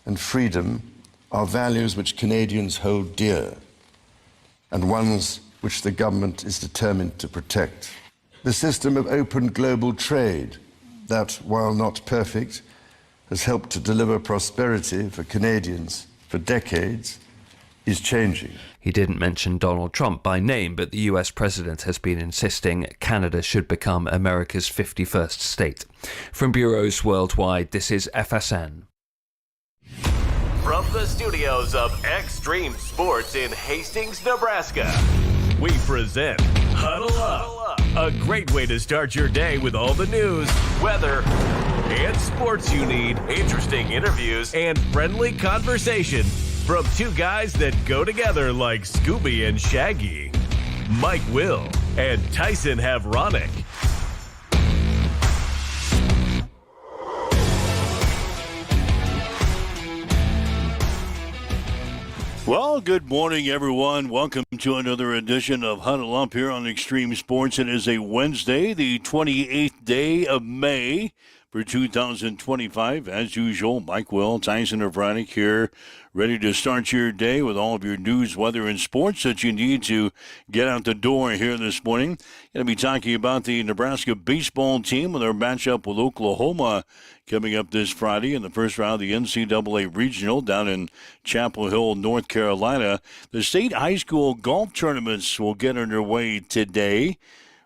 and freedom are values which Canadians hold dear and ones which the government is determined to protect. The system of open global trade that, while not perfect, has helped to deliver prosperity for Canadians for decades, is changing. He didn't mention Donald Trump by name, but the US president has been insisting Canada should become America's 51st state. From bureaus worldwide, this is FSN. From the studios of Extreme Sports in Hastings, Nebraska, we present Huddle Up, a great way to start your day with all the news, weather, and sports you need, interesting interviews, and friendly conversation from two guys that go together like Scooby and Shaggy. Mike Will and Tyson Havronic. Well, good morning, everyone. Welcome to another edition of Huddle Up here on Extreme Sports. It is a Wednesday, the 28th day of May for 2025. As usual, Mike Will, Tyson Havronic here, ready to start your day with all of your news, weather, and sports that you need to get out the door here this morning. Going to be talking about the Nebraska baseball team with our matchup with Oklahoma coming up this Friday in the first round of the NCAA Regional down in Chapel Hill, North Carolina. The state high school golf tournaments will get underway today.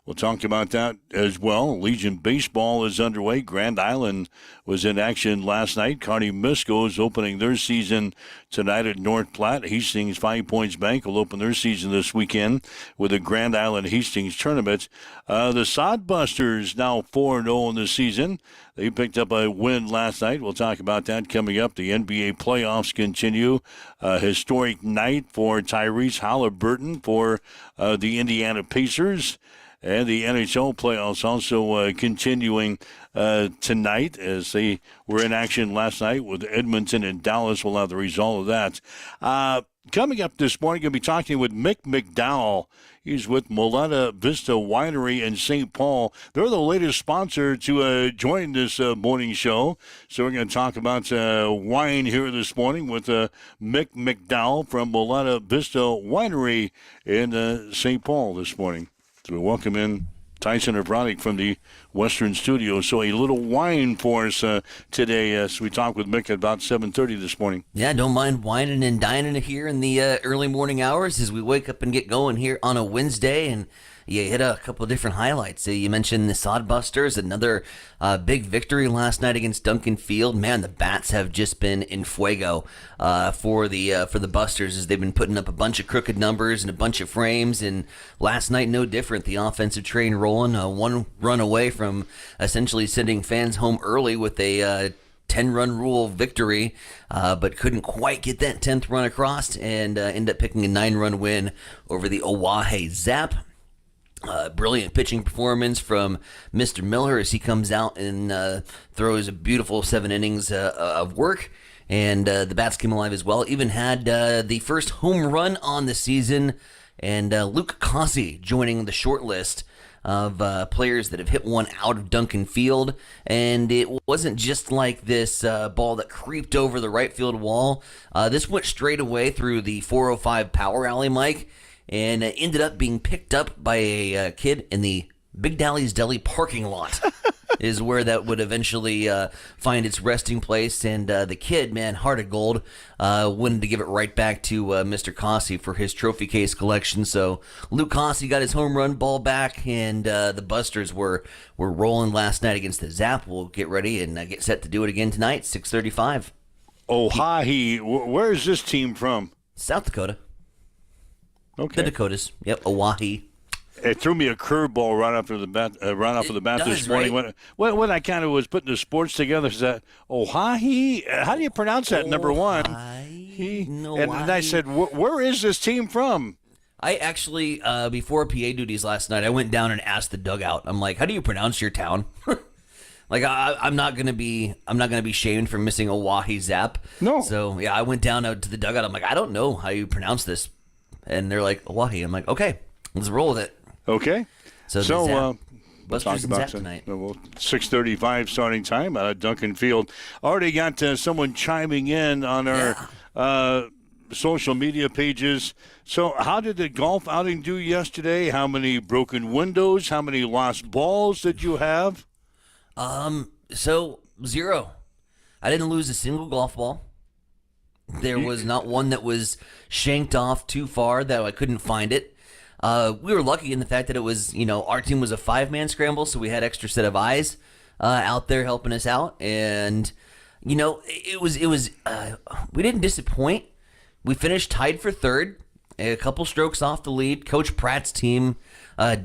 We'll talk about that as well. Legion Baseball is underway. Grand Island was in action last night. Kearney Misco is opening their season tonight at North Platte. Hastings 5 Points Bank will open their season this weekend with the Grand Island Hastings tournament. The Sodbusters now 4-0 in the season. They picked up a win last night. We'll talk about that coming up. The NBA playoffs continue. A historic night for Tyrese Halliburton for the Indiana Pacers. And the NHL playoffs also continuing tonight as they were in action last night with Edmonton and Dallas. We'll have the result of that. Coming up this morning, going to be talking with Mick McDowell. He's with Moletta Vista Winery in St. Paul. They're the latest sponsor to join this morning show. So we're going to talk about wine here this morning with Mick McDowell from Moletta Vista Winery in St. Paul this morning. So we welcome in Tyson Havronic from the Western Studio. So a little wine for us today as we talk with Mick at about 7:30 this morning. Yeah, don't mind whining and dining here in the early morning hours as we wake up and get going here on a Wednesday. And you hit a couple of different highlights. You mentioned the Sodbusters, another big victory last night against Duncan Field. Man, the bats have just been in fuego for the Busters as they've been putting up a bunch of crooked numbers and a bunch of frames. And last night, no different. The offensive train rolling, one run away from essentially sending fans home early with a 10-run rule victory, but couldn't quite get that 10th run across and end up picking a 9-run win over the Oahe Zap. Brilliant pitching performance from Mr. Miller as he comes out and throws a beautiful 7 innings of work. And the bats came alive as well. Even had the first home run on the season. And Luke Cossey joining the short list of players that have hit one out of Duncan Field. And it wasn't just like this ball that creeped over the right field wall. This went straight away through the 405 power alley, Mike. And ended up being picked up by a kid in the Big Dally's Deli parking lot is where that would eventually find its resting place. And the kid, man, heart of gold, wanted to give it right back to Mr. Cossey for his trophy case collection. So Luke Cossey got his home run ball back, and the Busters were rolling last night against the Zap. We'll get ready and get set to do it again tonight, 6:35. Oahe, where is this team from? South Dakota. Okay. The Dakotas. Yep, Oahe. It threw me a curveball right off of the bat this morning. Right? When I kind of was putting the sports together, is that Oahe? How do you pronounce that? Number one. And I said, where is this team from? I actually, before PA duties last night, I went down and asked the dugout. I'm like, how do you pronounce your town? Like I'm not gonna be shamed for missing Oahe Zap. No. So yeah, I went down out to the dugout. I'm like, I don't know how you pronounce this. And they're like, Oahe. I'm like, okay, let's roll with it. Okay. So Busters and Zap tonight. 6:35 starting time at Duncan Field. Already got someone chiming in on our social media pages. So how did the golf outing do yesterday? How many broken windows? How many lost balls did you have? So 0. I didn't lose a single golf ball. There was not one that was shanked off too far that I couldn't find it. We were lucky in the fact that it was, our team was a 5-man scramble, so we had extra set of eyes out there helping us out. And, it was we didn't disappoint. We finished tied for 3rd, a couple strokes off the lead. Coach Pratt's team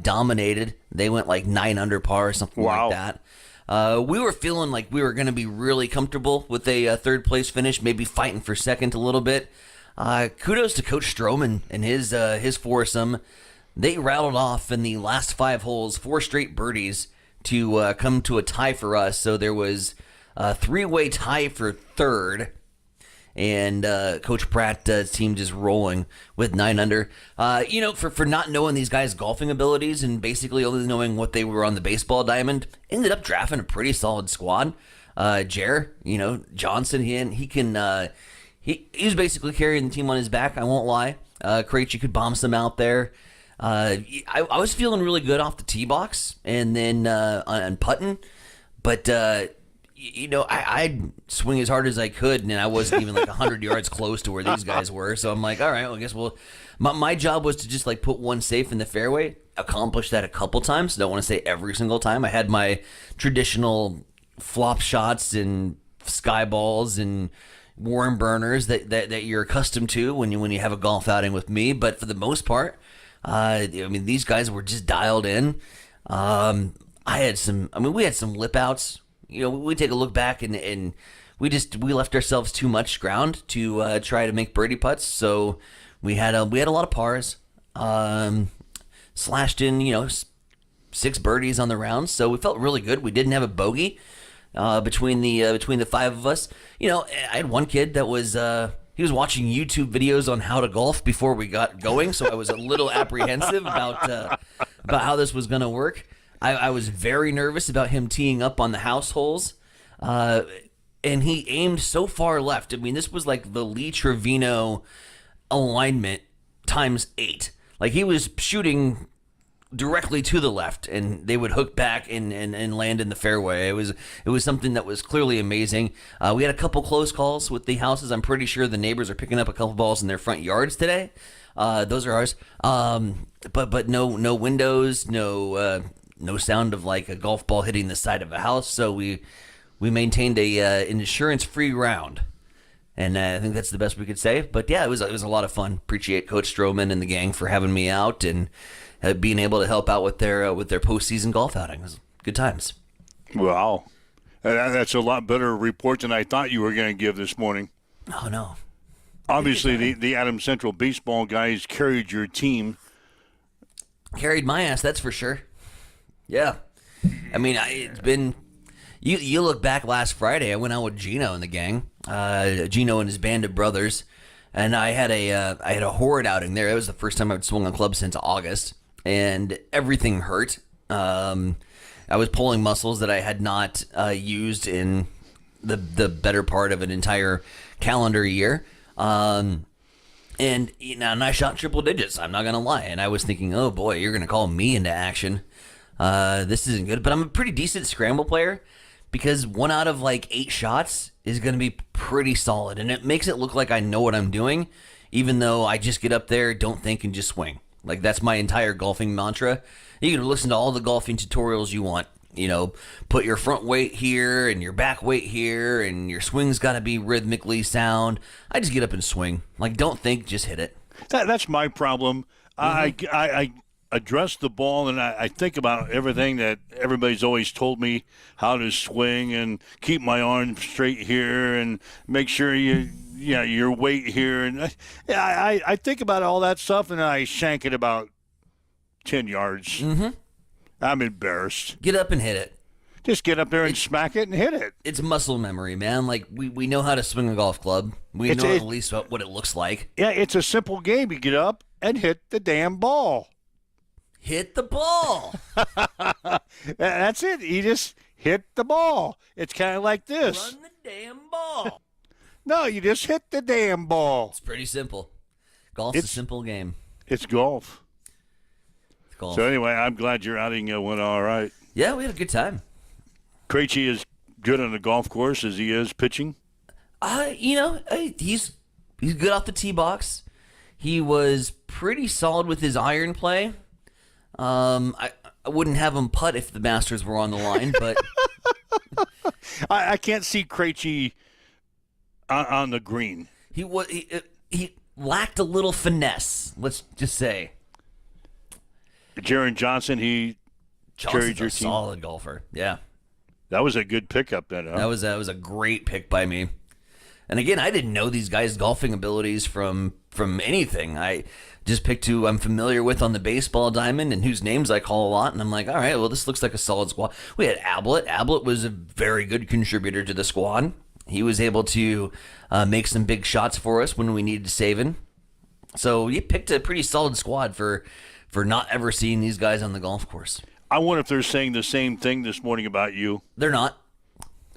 dominated. They went like 9 under par or something like that. We were feeling like we were going to be really comfortable with a 3rd place finish, maybe fighting for 2nd a little bit. Kudos to Coach Stroman and his foursome. They rattled off in the last 5 holes 4 straight birdies to come to a tie for us. So there was a 3-way tie for 3rd. And Coach Pratt's team just rolling with 9 under. For not knowing these guys' golfing abilities and basically only knowing what they were on the baseball diamond, ended up drafting a pretty solid squad. Jer, Johnson, he was basically carrying the team on his back. I won't lie. Krejci could bomb some out there. I was feeling really good off the tee box and then on putting, but. I'd swing as hard as I could, and I wasn't even like 100 yards close to where these guys were. So I'm like, all right, well, I guess my job was to just like put one safe in the fairway. Accomplished that a couple times. Don't want to say every single time. I had my traditional flop shots and sky balls and worm burners that you're accustomed to when you have a golf outing with me. But for the most part, these guys were just dialed in. We had some lip outs. We take a look back and we left ourselves too much ground to try to make birdie putts. So we had a lot of pars, slashed in 6 birdies on the round. So we felt really good. We didn't have a bogey between the 5 of us. I had one kid that was he was watching YouTube videos on how to golf before we got going. So I was a little apprehensive about how this was going to work. I was very nervous about him teeing up on the house holes, and he aimed so far left. I mean, this was like the Lee Trevino alignment times 8. Like, he was shooting directly to the left, and they would hook back and land in the fairway. It was something that was clearly amazing. We had a couple close calls with the houses. I'm pretty sure the neighbors are picking up a couple balls in their front yards today. Those are ours. But no windows, no sound of like a golf ball hitting the side of a house. So we maintained an insurance-free round, and I think that's the best we could say. But yeah, it was a lot of fun. Appreciate Coach Stroman and the gang for having me out and being able to help out with their postseason golf outing. It was good times. Wow, that's a lot better report than I thought you were going to give this morning. Oh no! Obviously, the Adams Central baseball guys carried your team. Carried my ass, that's for sure. Yeah. I mean, it's been... You look back last Friday, I went out with Gino and the gang. Gino and his band of brothers. And I had a horde outing there. It was the first time I'd swung a club since August. And everything hurt. I was pulling muscles that I had not used in the better part of an entire calendar year. And I shot triple digits, I'm not going to lie. And I was thinking, oh boy, you're going to call me into action. This isn't good, but I'm a pretty decent scramble player because 1 out of like 8 shots is going to be pretty solid, and it makes it look like I know what I'm doing, even though I just get up there, don't think, and just swing. Like, that's my entire golfing mantra. You can listen to all the golfing tutorials you want. Put your front weight here and your back weight here, and your swing's got to be rhythmically sound. I just get up and swing. Like, don't think, just hit it. That's my problem. Mm-hmm. I address the ball, and I think about everything that everybody's always told me how to swing and keep my arm straight here and make sure your weight here. And I think about all that stuff, and I shank it about 10 yards. Mm-hmm. I'm embarrassed. Get up and hit it. Just get up there and smack it and hit it. It's muscle memory, man. Like, we know how to swing a golf club. We know at least what it looks like. Yeah, it's a simple game. You get up and hit the damn ball. Hit the ball. That's it. You just hit the ball. It's kind of like this. Run the damn ball. No, you just hit the damn ball. It's pretty simple. Golf's a simple game. It's golf. It's golf. So anyway, I'm glad your outing went all right. Yeah, we had a good time. Krejci is good on the golf course as he is pitching. He's good off the tee box. He was pretty solid with his iron play. I wouldn't have him putt if the Masters were on the line, but I can't see Krejci on the green. he lacked a little finesse. Let's just say. Jaron Johnson, he carried Johnson's your a team. solid golfer. Yeah, That was a good pickup then, huh? that was a great pick by me. And again, I didn't know these guys' golfing abilities from anything. I just picked who I'm familiar with on the baseball diamond and whose names I call a lot. And I'm like, all right, well, this looks like a solid squad. We had Ablett. Ablett was a very good contributor to the squad. He was able to make some big shots for us when we needed saving. So you picked a pretty solid squad for not ever seeing these guys on the golf course. I wonder if they're saying the same thing this morning about you. They're not.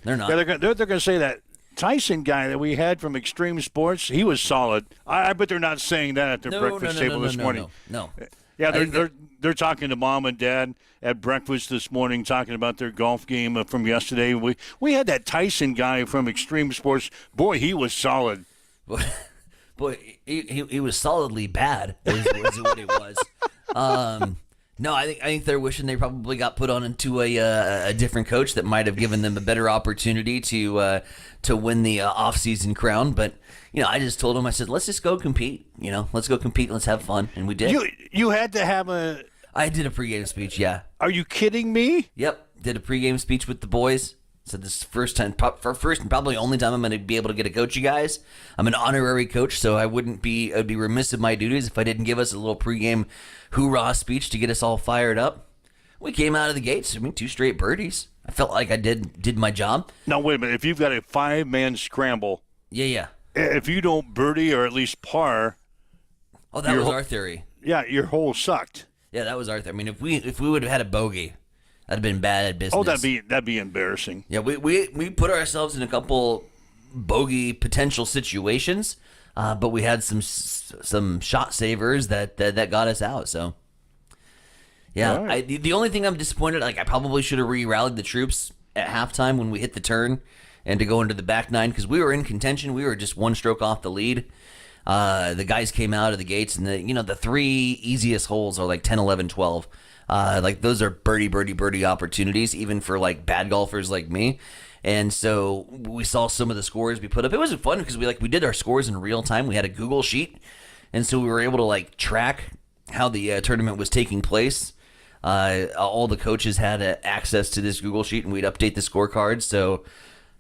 They're not. Yeah, they're going to say that Tyson guy that we had from Extreme Sports, he was solid. I bet they're not saying that at their breakfast table this morning. No. Yeah, they're talking to mom and dad at breakfast this morning, talking about their golf game from yesterday. We had that Tyson guy from Extreme Sports. Boy, he was solid. Boy, he was solidly bad. Is what he was. No, I think they're wishing they probably got put on into a different coach that might have given them a better opportunity to win the off-season crown. But I just told them, I said, let's just go compete. Let's go compete. Let's have fun, and we did. You had to have a. I did a pregame speech. Yeah. Are you kidding me? Yep. Did a pregame speech with the boys. Said this is first and probably only time I'm going to be able to get to coach you guys. I'm an honorary coach, so I would be remiss of my duties if I didn't give us a little pregame hoorah speech to get us all fired up. We came out of the gates. 2 straight birdies. I felt like I did my job. Now wait a minute. If you've got a 5-man scramble, Yeah. if you don't birdie or at least par, Oh, that was our theory. yeah, your hole sucked. Yeah, that was our theory. I mean, if we would have had a bogey, that'd have been bad business. Oh, that'd be embarrassing. Yeah, we put ourselves in a couple bogey potential situations, but we had some shot savers that got us out. So, yeah, right. The only thing I'm disappointed, like I probably should have rallied the troops at halftime when we hit the turn and to go into the back nine because we were in contention. We were just one stroke off the lead. The guys came out of the gates, and the 3 easiest holes are like 10, 11, 12. Like those are birdie opportunities, even for like bad golfers like me. And so we saw some of the scores we put up. It was fun because we did our scores in real time. We had a Google sheet, and so we were able to like track how the tournament was taking place. All the coaches had access to this Google sheet, and we'd update the scorecards. So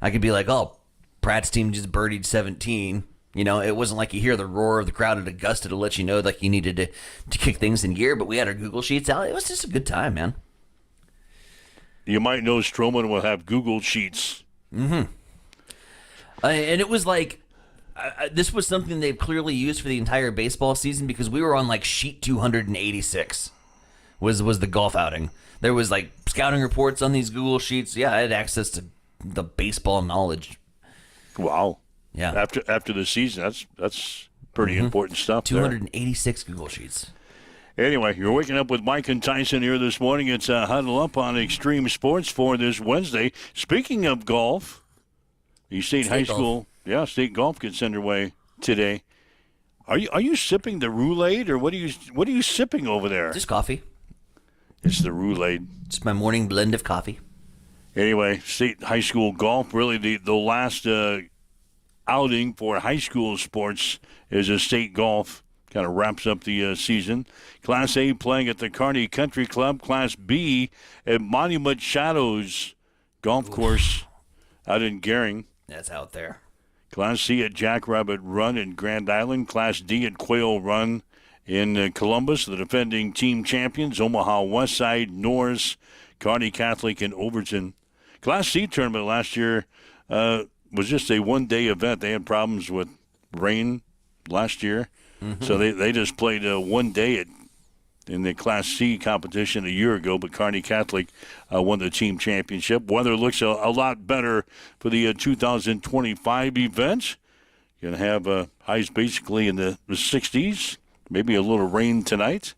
I could be like, "Oh, Pratt's team just birdied 17." It wasn't like you hear the roar of the crowd at Augusta to let you know like you needed to kick things in gear, but we had our Google Sheets out. It was just a good time, man. You might know Stroman will have Google Sheets. Mm-hmm. And it was like, this was something they've clearly used for the entire baseball season because we were on like sheet 286 was the golf outing. There was like scouting reports on these Google Sheets. Yeah, I had access to the baseball knowledge. Wow. Yeah. After the season, that's pretty important stuff. 286 Google Sheets. Anyway, you're waking up with Mike and Tyson here this morning. It's Huddle Up on Extreme Sports for this Wednesday. Speaking of golf, the state high school, state golf gets underway today. Are you sipping the Roulade, or what are you sipping over there? Just coffee. It's the Roulade. It's my morning blend of coffee. Anyway, state high school golf, really the last outing for high school sports is a state golf. Kind of wraps up the season. Class A playing at the Kearney Country Club. Class B at Monument Shadows Golf Course out in Gering. That's out there. Class C at Jackrabbit Run in Grand Island. Class D at Quail Run in Columbus. The defending team champions, Omaha Westside, Norris, Kearney Catholic, and Overton. Class C tournament last year was just a one-day event. They had problems with rain last year. So they just played one day at in the Class C competition a year ago, but Kearney Catholic won the team championship. Weather looks a lot better for the 2025 event. Going to have highs basically in the 60s, maybe a little rain tonight,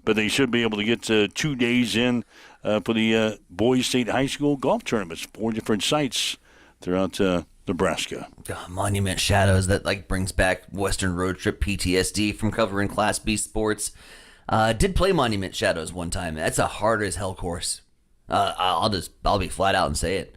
but they should be able to get 2 days in for the Boys State High School golf tournaments, 4 different sites throughout Nebraska. Monument Shadows, that brings back Western Road Trip PTSD from covering Class B sports. Did play Monument Shadows one time. That's a hard as hell course. I'll be flat out and say it.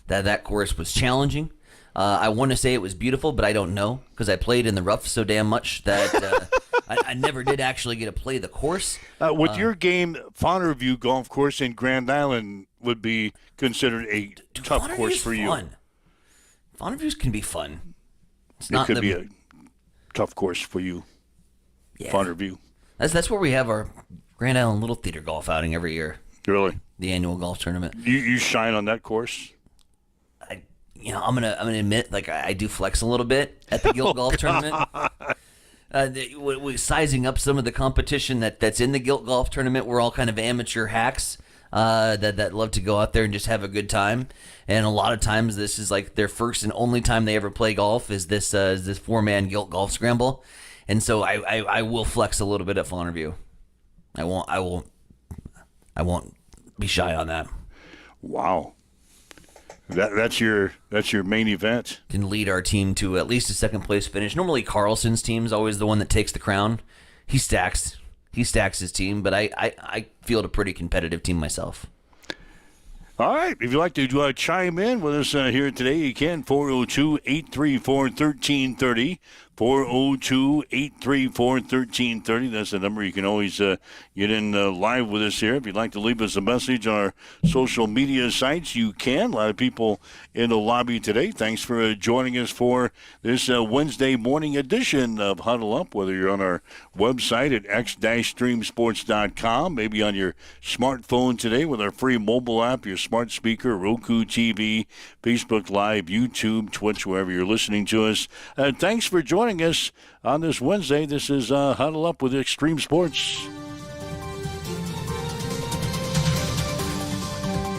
That course was challenging. I want to say it was beautiful, but I don't know because I played in the rough so damn much that I never did actually get to play the course. With your game, Faunerview Golf Course in Grand Island would be considered a tough course for you. Fun. Faunerviews can be fun. It could be a tough course for you. Yeah. Faunerview. That's where we have our Grand Island Little Theater golf outing every year. Really? The annual golf tournament. You shine on that course? I'm gonna admit, I do flex a little bit at the Gilt Golf Tournament. Sizing up some of the competition that's in the Gilt Golf Tournament, we're all kind of amateur hacks that love to go out there and just have a good time. And a lot of times, this is like their first and only time they ever play golf is this 4-man Gilt Golf Scramble. And so I will flex a little bit at Faunerview. I won't be shy on that. Wow. That's your main event. Can lead our team to at least a second place finish. Normally Carlson's team is always the one that takes the crown. He stacks his team, but I field a pretty competitive team myself. All right. If you'd like to chime in with us here today, you can. 402-834-1330. 402-834-1330. That's the number. You can always get in live with us here. If you'd like to leave us a message on our social media sites, you can. A lot of people in the lobby today. Thanks for joining us for this Wednesday morning edition of Huddle Up, whether you're on our website at x-streamsports.com, maybe on your smartphone today with our free mobile app, your smart speaker, Roku TV, Facebook Live, YouTube, Twitch, wherever you're listening to us. Thanks for joining us on this Wednesday. This is Huddle Up with Extreme Sports.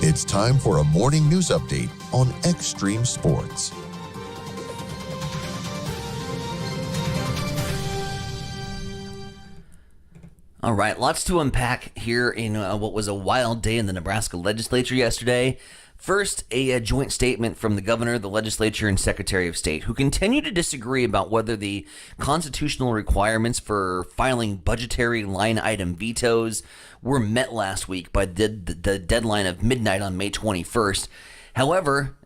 It's time for a morning news update on Extreme Sports. All right, lots to unpack here in what was a wild day in the Nebraska legislature yesterday. First, a joint statement from the governor, the legislature, and Secretary of State, who continue to disagree about whether the constitutional requirements for filing budgetary line item vetoes were met last week by the deadline of midnight on May 21st. However,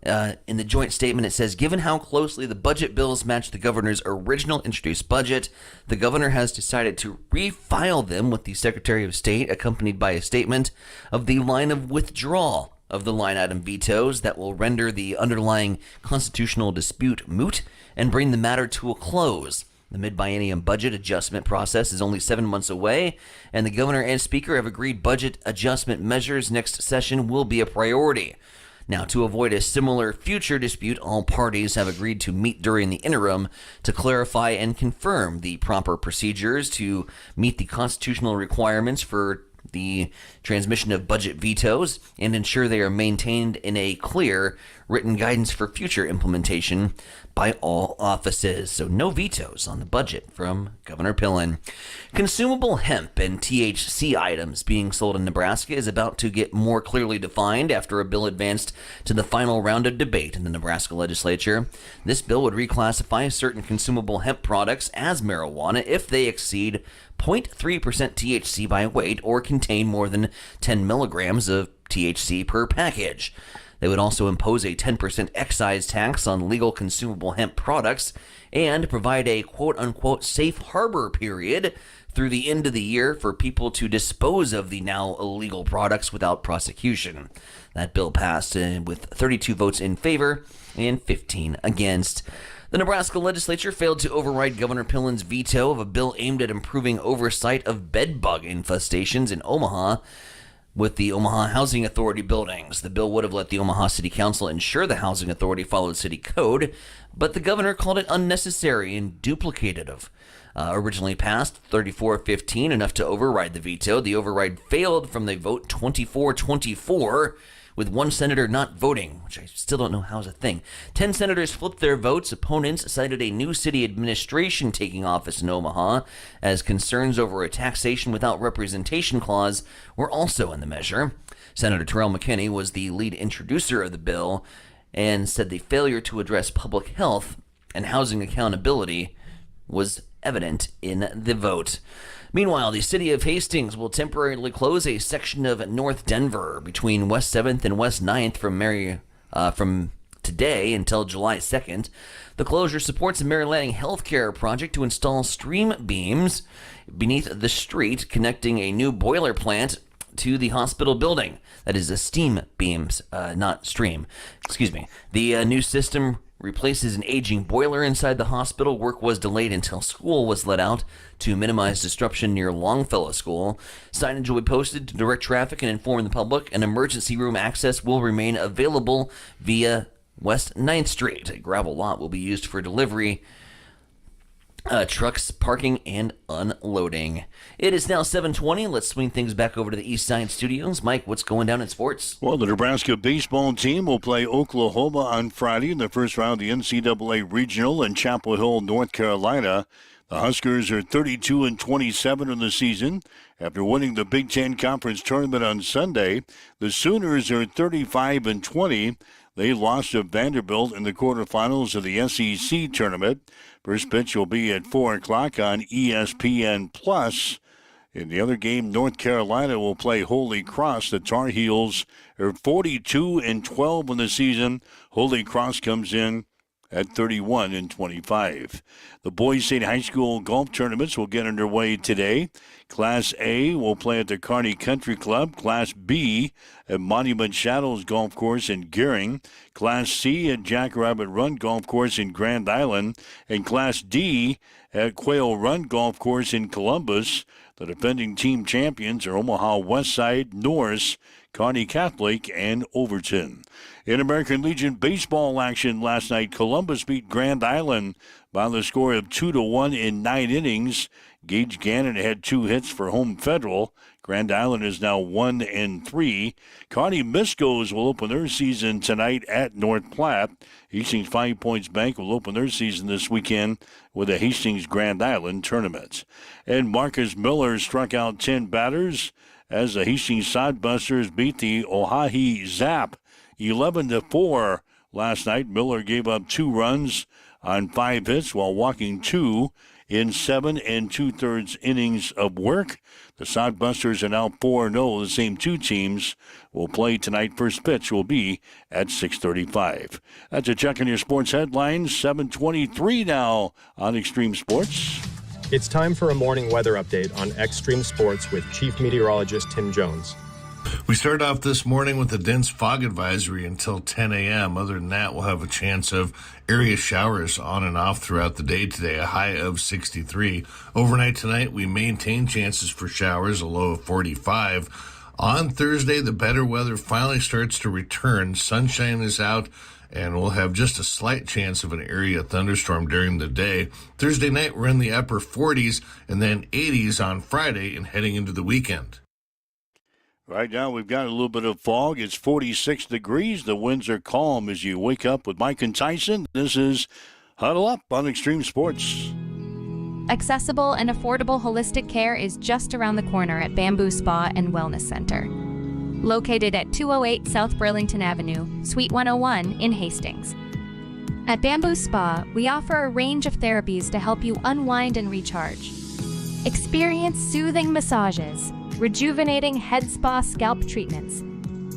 in the joint statement, it says, given how closely the budget bills match the governor's original introduced budget, the governor has decided to refile them with the Secretary of State, accompanied by a statement of the line of withdrawal of the line item vetoes that will render the underlying constitutional dispute moot and bring the matter to a close. The mid-biennium budget adjustment process is only 7 months away, and the governor and speaker have agreed budget adjustment measures next session will be a priority. Now, to avoid a similar future dispute, all parties have agreed to meet during the interim to clarify and confirm the proper procedures to meet the constitutional requirements for the transmission of budget vetoes and ensure they are maintained in a clear written guidance for future implementation by all offices. So no vetoes on the budget from Governor Pillen. Consumable hemp and THC items being sold in Nebraska is about to get more clearly defined after a bill advanced to the final round of debate in the Nebraska legislature. This bill would reclassify certain consumable hemp products as marijuana if they exceed 0.3% THC by weight or contain more than 10 milligrams of THC per package. They would also impose a 10% excise tax on legal consumable hemp products and provide a quote-unquote safe harbor period through the end of the year for people to dispose of the now illegal products without prosecution. That bill passed with 32 votes in favor and 15 against. The Nebraska legislature failed to override Governor Pillen's veto of a bill aimed at improving oversight of bed bug infestations in Omaha. with the Omaha Housing Authority buildings. The bill would have let the Omaha City Council ensure the Housing Authority followed city code, but the governor called it unnecessary and duplicative. Originally passed 34-15, enough to override the veto. The override failed from the vote 24-24, with one senator not voting, which I still don't know how is a thing. 10 senators flipped their votes. Opponents cited a new city administration taking office in Omaha, as concerns over a taxation without representation clause were also in the measure. Senator Terrell McKinney was the lead introducer of the bill and said the failure to address public health and housing accountability was evident in the vote. Meanwhile, the city of Hastings will temporarily close a section of North Denver between West 7th and West 9th from today until July 2nd. The closure supports a Mary Lanning healthcare project to install stream beams beneath the street, connecting a new boiler plant to the hospital building. That is, a steam beams, not stream. Excuse me. The new system replaces an aging boiler inside the hospital. Work was delayed until school was let out to minimize disruption near Longfellow School. Signage will be posted to direct traffic and inform the public, and emergency room access will remain available via West 9th Street. A gravel lot will be used for delivery, trucks parking and unloading. It is now 7:20. Let's swing things back over to the East Side Studios. Mike, what's going down in sports? Well, the Nebraska baseball team will play Oklahoma on Friday in the first round of the NCAA Regional in Chapel Hill, North Carolina. The Huskers are 32-27 in the season. After winning the Big Ten Conference Tournament on Sunday, the Sooners are 35-20. They lost to Vanderbilt in the quarterfinals of the SEC tournament. First pitch will be at 4 o'clock on ESPN+. In the other game, North Carolina will play Holy Cross. The Tar Heels are 42-12 in the season. Holy Cross comes in at 31-25. The Boys State High School golf tournaments will get underway today. Class A will play at the Kearney Country Club. Class B at Monument Shadows Golf Course in Gearing. Class C at Jackrabbit Run Golf Course in Grand Island. And Class D at Quail Run Golf Course in Columbus. The defending team champions are Omaha Westside, Norris, Kearney Catholic, and Overton. In American Legion baseball action last night, Columbus beat Grand Island by the score of 2-1 in 9 innings. Gage Gannon had 2 hits for Home Federal. Grand Island is now 1-3. Kearney Miscos will open their season tonight at North Platte. Hastings 5 Points Bank will open their season this weekend with the Hastings Grand Island tournament. And Marcus Miller struck out 10 batters as the Hastings Sodbusters beat the Oahe Zap 11-4 last night. Miller gave up 2 runs on 5 hits while walking 2 in 7 2/3 innings of work. The Sodbusters are now 4-0. The same 2 teams will play tonight. First pitch will be at 6:35. That's a check on your sports headlines. 7:23 now on Extreme Sports. It's time for a morning weather update on Extreme Sports with Chief Meteorologist Tim Jones. We start off this morning with a dense fog advisory until 10 a.m. Other than that, we'll have a chance of area showers on and off throughout the day today, a high of 63. Overnight tonight, we maintain chances for showers, a low of 45. On Thursday, the better weather finally starts to return. Sunshine is out, and we'll have just a slight chance of an area thunderstorm during the day. Thursday night, we're in the upper 40s and then 80s on Friday and heading into the weekend. Right now, we've got a little bit of fog. It's 46 degrees. The winds are calm as you wake up with Mike and Tyson. This is Huddle Up on Extreme Sports. Accessible and affordable holistic care is just around the corner at Bamboo Spa and Wellness Center. Located at 208 South Burlington Avenue, Suite 101 in Hastings. At Bamboo Spa, we offer a range of therapies to help you unwind and recharge. Experience soothing massages, rejuvenating head spa scalp treatments,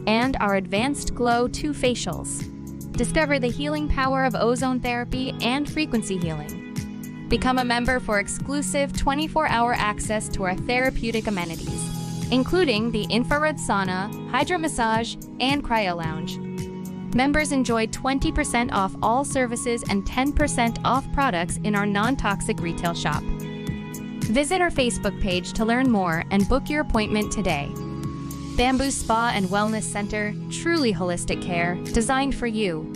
and our Advanced Glow 2 facials. Discover the healing power of ozone therapy and frequency healing. Become a member for exclusive 24-hour access to our therapeutic amenities, including the infrared sauna, hydro massage, and cryo lounge. Members enjoy 20% off all services and 10% off products in our non-toxic retail shop. Visit our Facebook page to learn more and book your appointment today. Bamboo Spa and Wellness Center, truly holistic care, designed for you.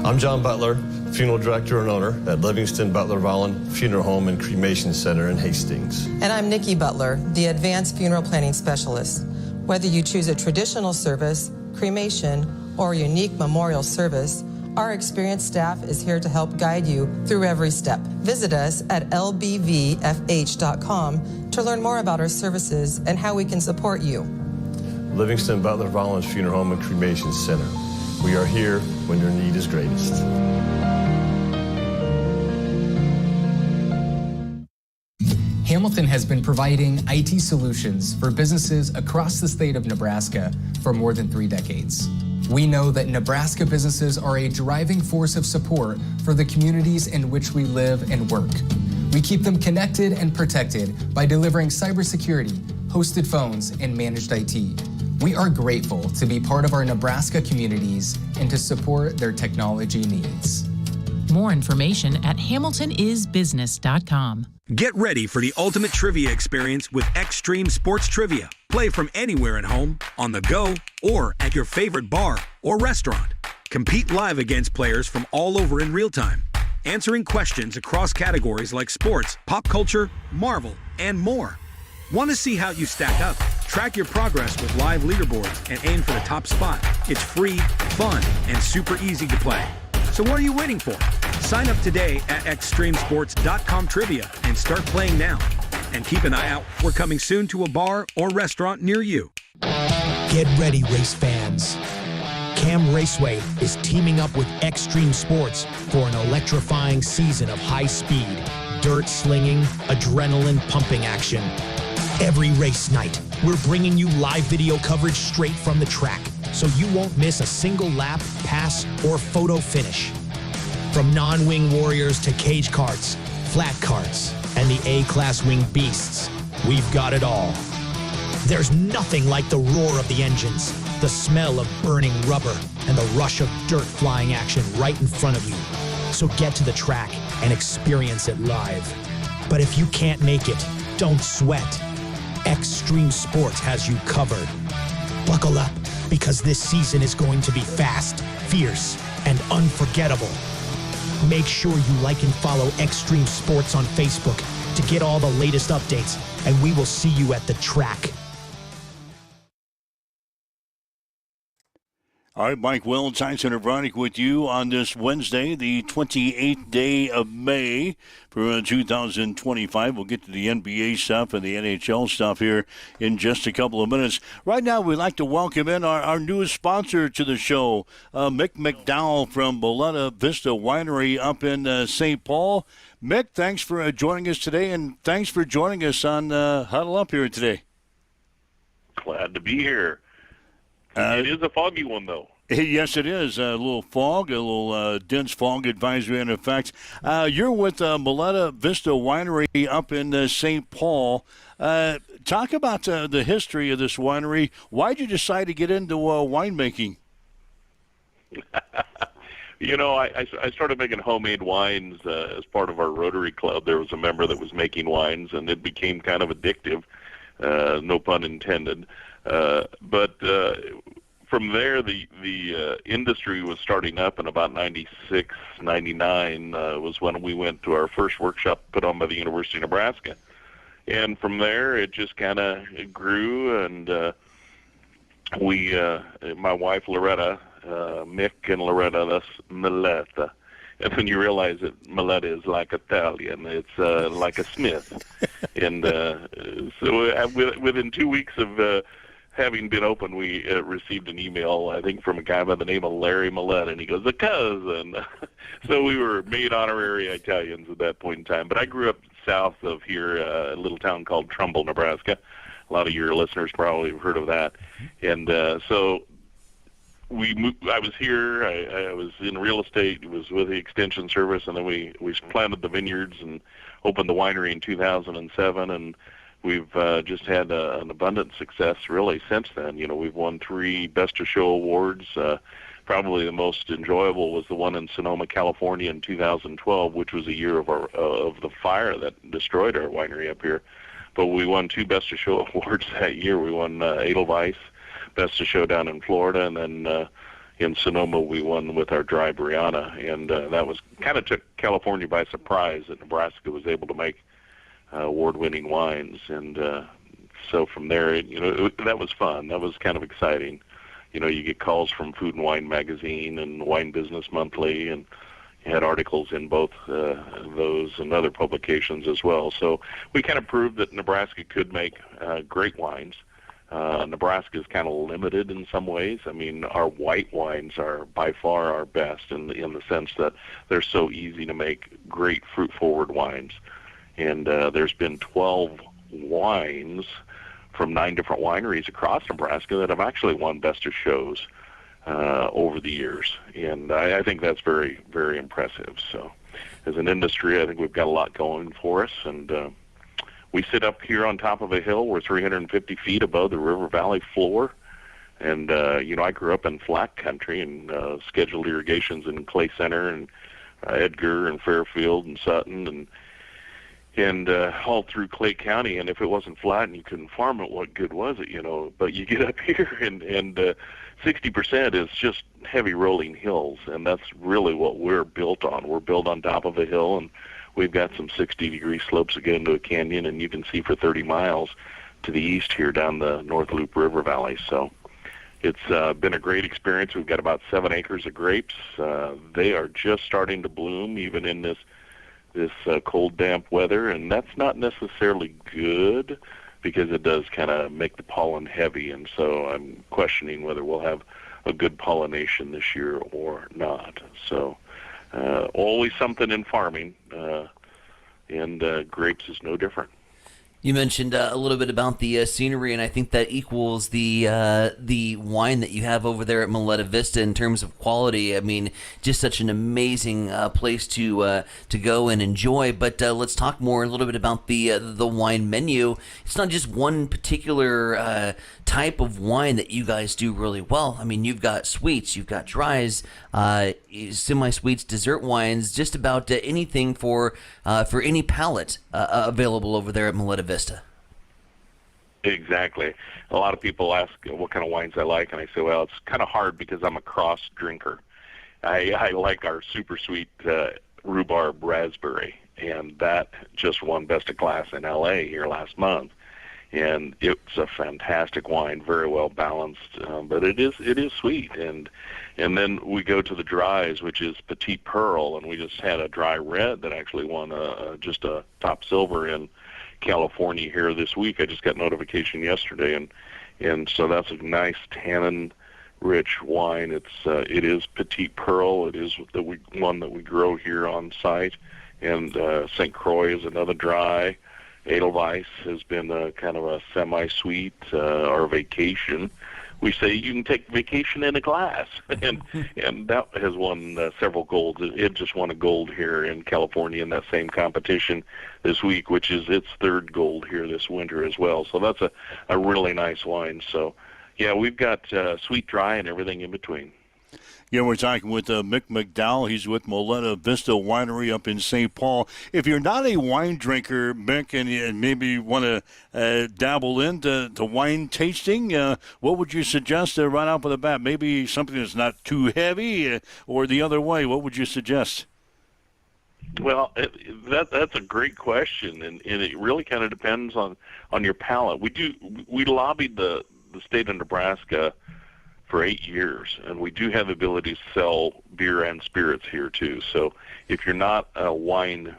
I'm John Butler, funeral director and owner at Livingston Butler Volland Funeral Home and Cremation Center in Hastings. And I'm Nikki Butler, the advanced funeral planning specialist. Whether you choose a traditional service, cremation, or a unique memorial service, our experienced staff is here to help guide you through every step. Visit us at lbvfh.com to learn more about our services and how we can support you. Livingston Butler Volland Funeral Home and Cremation Center. We are here when your need is greatest. Hamilton has been providing IT solutions for businesses across the state of Nebraska for more than 3 decades. We know that Nebraska businesses are a driving force of support for the communities in which we live and work. We keep them connected and protected by delivering cybersecurity, hosted phones, and managed IT. We are grateful to be part of our Nebraska communities and to support their technology needs. More information at hamiltonisbusiness.com. Get ready for the ultimate trivia experience with Extreme Sports Trivia. Play from anywhere at home, on the go, or at your favorite bar or restaurant. Compete live against players from all over in real time, answering questions across categories like sports, pop culture, Marvel, and more. Want to see how you stack up? Track your progress with live leaderboards and aim for the top spot. It's free, fun, and super easy to play. So what are you waiting for? Sign up today at extremesports.com trivia and start playing now. And keep an eye out. We're coming soon to a bar or restaurant near you. Get ready, race fans. Cam Raceway is teaming up with Extreme Sports for an electrifying season of high-speed, dirt-slinging, adrenaline-pumping action. Every race night, we're bringing you live video coverage straight from the track, so you won't miss a single lap, pass, or photo finish. From non-wing warriors to cage karts, flat karts, and the A-class wing beasts, we've got it all. There's nothing like the roar of the engines, the smell of burning rubber, and the rush of dirt flying action right in front of you. So get to the track and experience it live. But if you can't make it, don't sweat. Extreme Sports has you covered. Buckle up, because this season is going to be fast, fierce, and unforgettable. Make sure you like and follow Extreme Sports on Facebook to get all the latest updates, and we will see you at the track. All right, Mike Wells, Tyson Abronic with you on this Wednesday, the 28th day of May for 2025. We'll get to the NBA stuff and the NHL stuff here in just a couple of minutes. Right now, we'd like to welcome in our newest sponsor to the show, Mick McDowell from Boletta Vista Winery up in St. Paul. Mick, thanks for joining us today, and thanks for joining us on Huddle Up here today. Glad to be here. It is a foggy one, though. Yes, it is. A little fog, a little dense fog advisory in effect. You're with Boletta Vista Winery up in St. Paul. Talk about the history of this winery. Why did you decide to get into winemaking? You know, I started making homemade wines as part of our Rotary Club. There was a member that was making wines, and it became kind of addictive, no pun intended. But from there, the industry was starting up in about 96, 99 was when we went to our first workshop put on by the University of Nebraska. And from there, it just kind of grew, and my wife, Loretta, Mick and Loretta, that's Milletta. And when you realize that Milletta is like Italian, it's like a Smith. And so within 2 weeks of having been open, we received an email, I think, from a guy by the name of Larry Milletta, and he goes, "A cousin." So we were made honorary Italians at that point in time. But I grew up south of here, a little town called Trumbull, Nebraska. A lot of your listeners probably have heard of that. And so we moved, I was here. I was in real estate. It was with the Extension Service, and then we planted the vineyards and opened the winery in 2007, and we've just had an abundant success really since then. You know, we've won 3 Best of Show awards probably the most enjoyable was the one in Sonoma, California in 2012, which was a year of the fire that destroyed our winery up here. But we won 2 Best of Show awards that year. We won Edelweiss Best of Show down in Florida, and then in Sonoma we won with our dry Brianna, and that was kind of took California by surprise that Nebraska was able to make award-winning wines, and so from there, that was fun. That was kind of exciting. You get calls from Food and Wine Magazine and Wine Business Monthly, and you had articles in both those and other publications as well. So we kind of proved that Nebraska could make great wines. Nebraska is kind of limited in some ways. I mean, our white wines are by far our best in the sense that they're so easy to make great fruit-forward wines. And there's been 12 wines from 9 different wineries across Nebraska that have actually won Best of Shows over the years. And I think that's very, very impressive. So as an industry, I think we've got a lot going for us. And we sit up here on top of a hill. We're 350 feet above the river valley floor. And, I grew up in flat country and scheduled irrigations in Clay Center and Edgar and Fairfield and Sutton and all through Clay County. And if it wasn't flat and you couldn't farm it, what good was it, But you get up here and 60% is just heavy rolling hills, and that's really what we're built on. We're built on top of a hill, and we've got some 60-degree slopes that get into a canyon, and you can see for 30 miles to the east here down the North Loop River Valley. So it's been a great experience. We've got about 7 acres of grapes. They are just starting to bloom, even in this cold, damp weather, and that's not necessarily good because it does kind of make the pollen heavy, and so I'm questioning whether we'll have a good pollination this year or not. So always something in farming, and grapes is no different. You mentioned a little bit about the scenery, and I think that equals the wine that you have over there at Milletta Vista in terms of quality. I mean, just such an amazing place to go and enjoy. But let's talk more a little bit about the wine menu. It's not just one particular type of wine that you guys do really well. I mean, you've got sweets, you've got dries, semi-sweets, dessert wines, just about anything for any palate available over there at Milletta Vista. Exactly. A lot of people ask what kind of wines I like, and I say, well, it's kind of hard because I'm a cross drinker. I like our super sweet rhubarb raspberry, and that just won Best of Class in L.A. here last month. And it's a fantastic wine, very well balanced, but it is sweet. And then we go to the dries, which is Petite Pearl, and we just had a dry red that actually won just a top silver in California here this week. I just got notification yesterday, and so that's a nice tannin-rich wine. It is Petite Pearl. It is one that we grow here on site, and St. Croix is another dry. Edelweiss has been kind of a semi-sweet or vacation. We say you can take vacation in a glass, and that has won several golds. It just won a gold here in California in that same competition this week, which is its 3rd gold here this winter as well. So that's a really nice wine. So, yeah, we've got sweet, dry, and everything in between. Yeah, we're talking with Mick McDowell. He's with Milletta Vista Winery up in St. Paul. If you're not a wine drinker, Mick, and maybe want to dabble into wine tasting, what would you suggest right off of the bat? Maybe something that's not too heavy, or the other way. What would you suggest? Well, that's a great question, and it really kind of depends on your palate. We lobbied the state of Nebraska for 8 years, and we do have the ability to sell beer and spirits here too. So if you're not a wine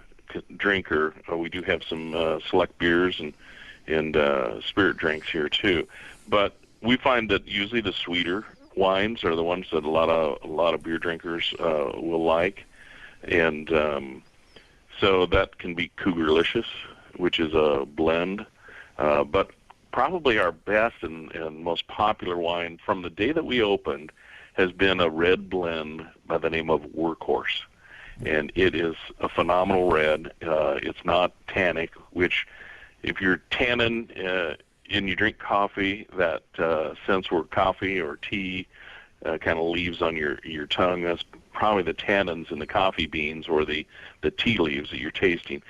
drinker, we do have some select beers and spirit drinks here too. But we find that usually the sweeter wines are the ones that a lot of beer drinkers will like, and so that can be Cougarlicious, which is a blend, but probably our best and most popular wine from the day that we opened has been a red blend by the name of Workhorse. And it is a phenomenal red. It's not tannic, which if you're tannin and you drink coffee that scents were coffee or tea, kind of leaves on your tongue. That's probably the tannins in the coffee beans or the tea leaves that you're tasting.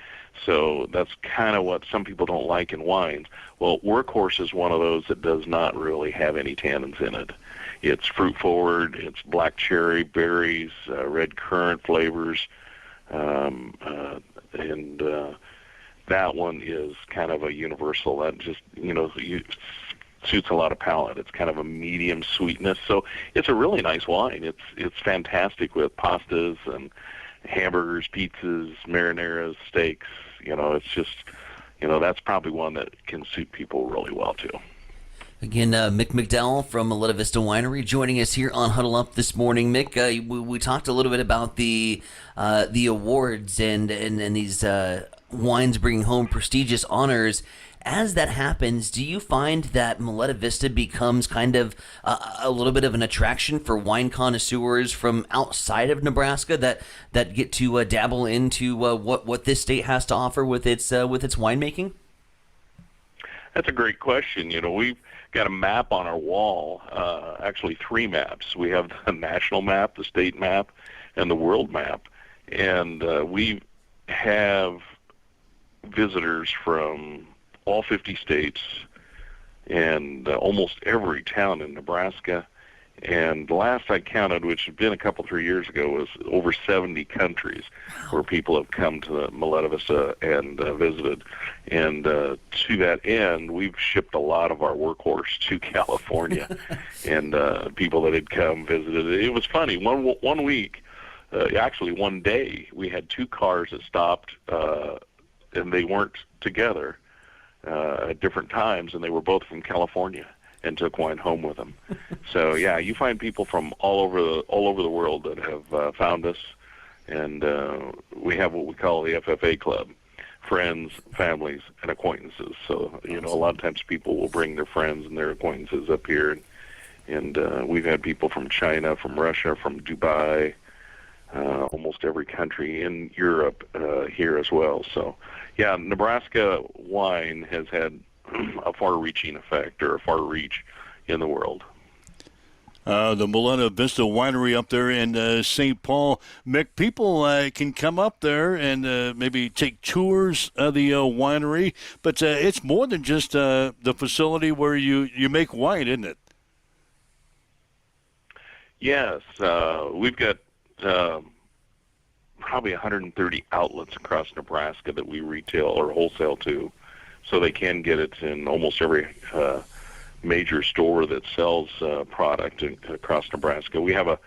So that's kind of what some people don't like in wines. Well, Workhorse is one of those that does not really have any tannins in it. It's fruit forward, it's black cherry, berries, red currant flavors, and that one is kind of a universal. That just, suits a lot of palate. It's kind of a medium sweetness. So it's a really nice wine. It's fantastic with pastas and hamburgers, pizzas, marinaras, steaks. It's just, that's probably one that can suit people really well too. Again, Mick McDowell from Moleta Vista Winery joining us here on Huddle Up this morning. Mick, we talked a little bit about the awards and these wines bringing home prestigious honors. As that happens, do you find that Moleta Vista becomes kind of a little bit of an attraction for wine connoisseurs from outside of Nebraska that get to dabble into what this state has to offer with its winemaking? That's a great question. We've got a map on our wall, actually 3 maps. We have the national map, the state map, and the world map. And we have visitors from all 50 states and almost every town in Nebraska. And the last I counted, which had been 3 years ago, was over 70 countries where people have come to the Moleta Vista and visited. And to that end, we've shipped a lot of our Workhorse to California, and people that had come visited. It was funny. One week, actually one day, we had 2 cars that stopped, and they weren't together at different times, and they were both from California and took wine home with them. So yeah, you find people from all over the world that have found us, and we have what we call the FFA Club, friends, families, and acquaintances. So a lot of times people will bring their friends and their acquaintances up here, and we've had people from China, from Russia, from Dubai, almost every country in Europe here as well. So yeah, Nebraska wine has had a far-reaching effect, or a far reach in the world. The Moleta Vista Winery up there in St. Paul. Mick, people can come up there and maybe take tours of the winery, but it's more than just the facility where you make wine, isn't it? Yes, we've got probably 130 outlets across Nebraska that we retail or wholesale to, so they can get it in almost every major store that sells product across Nebraska. We have a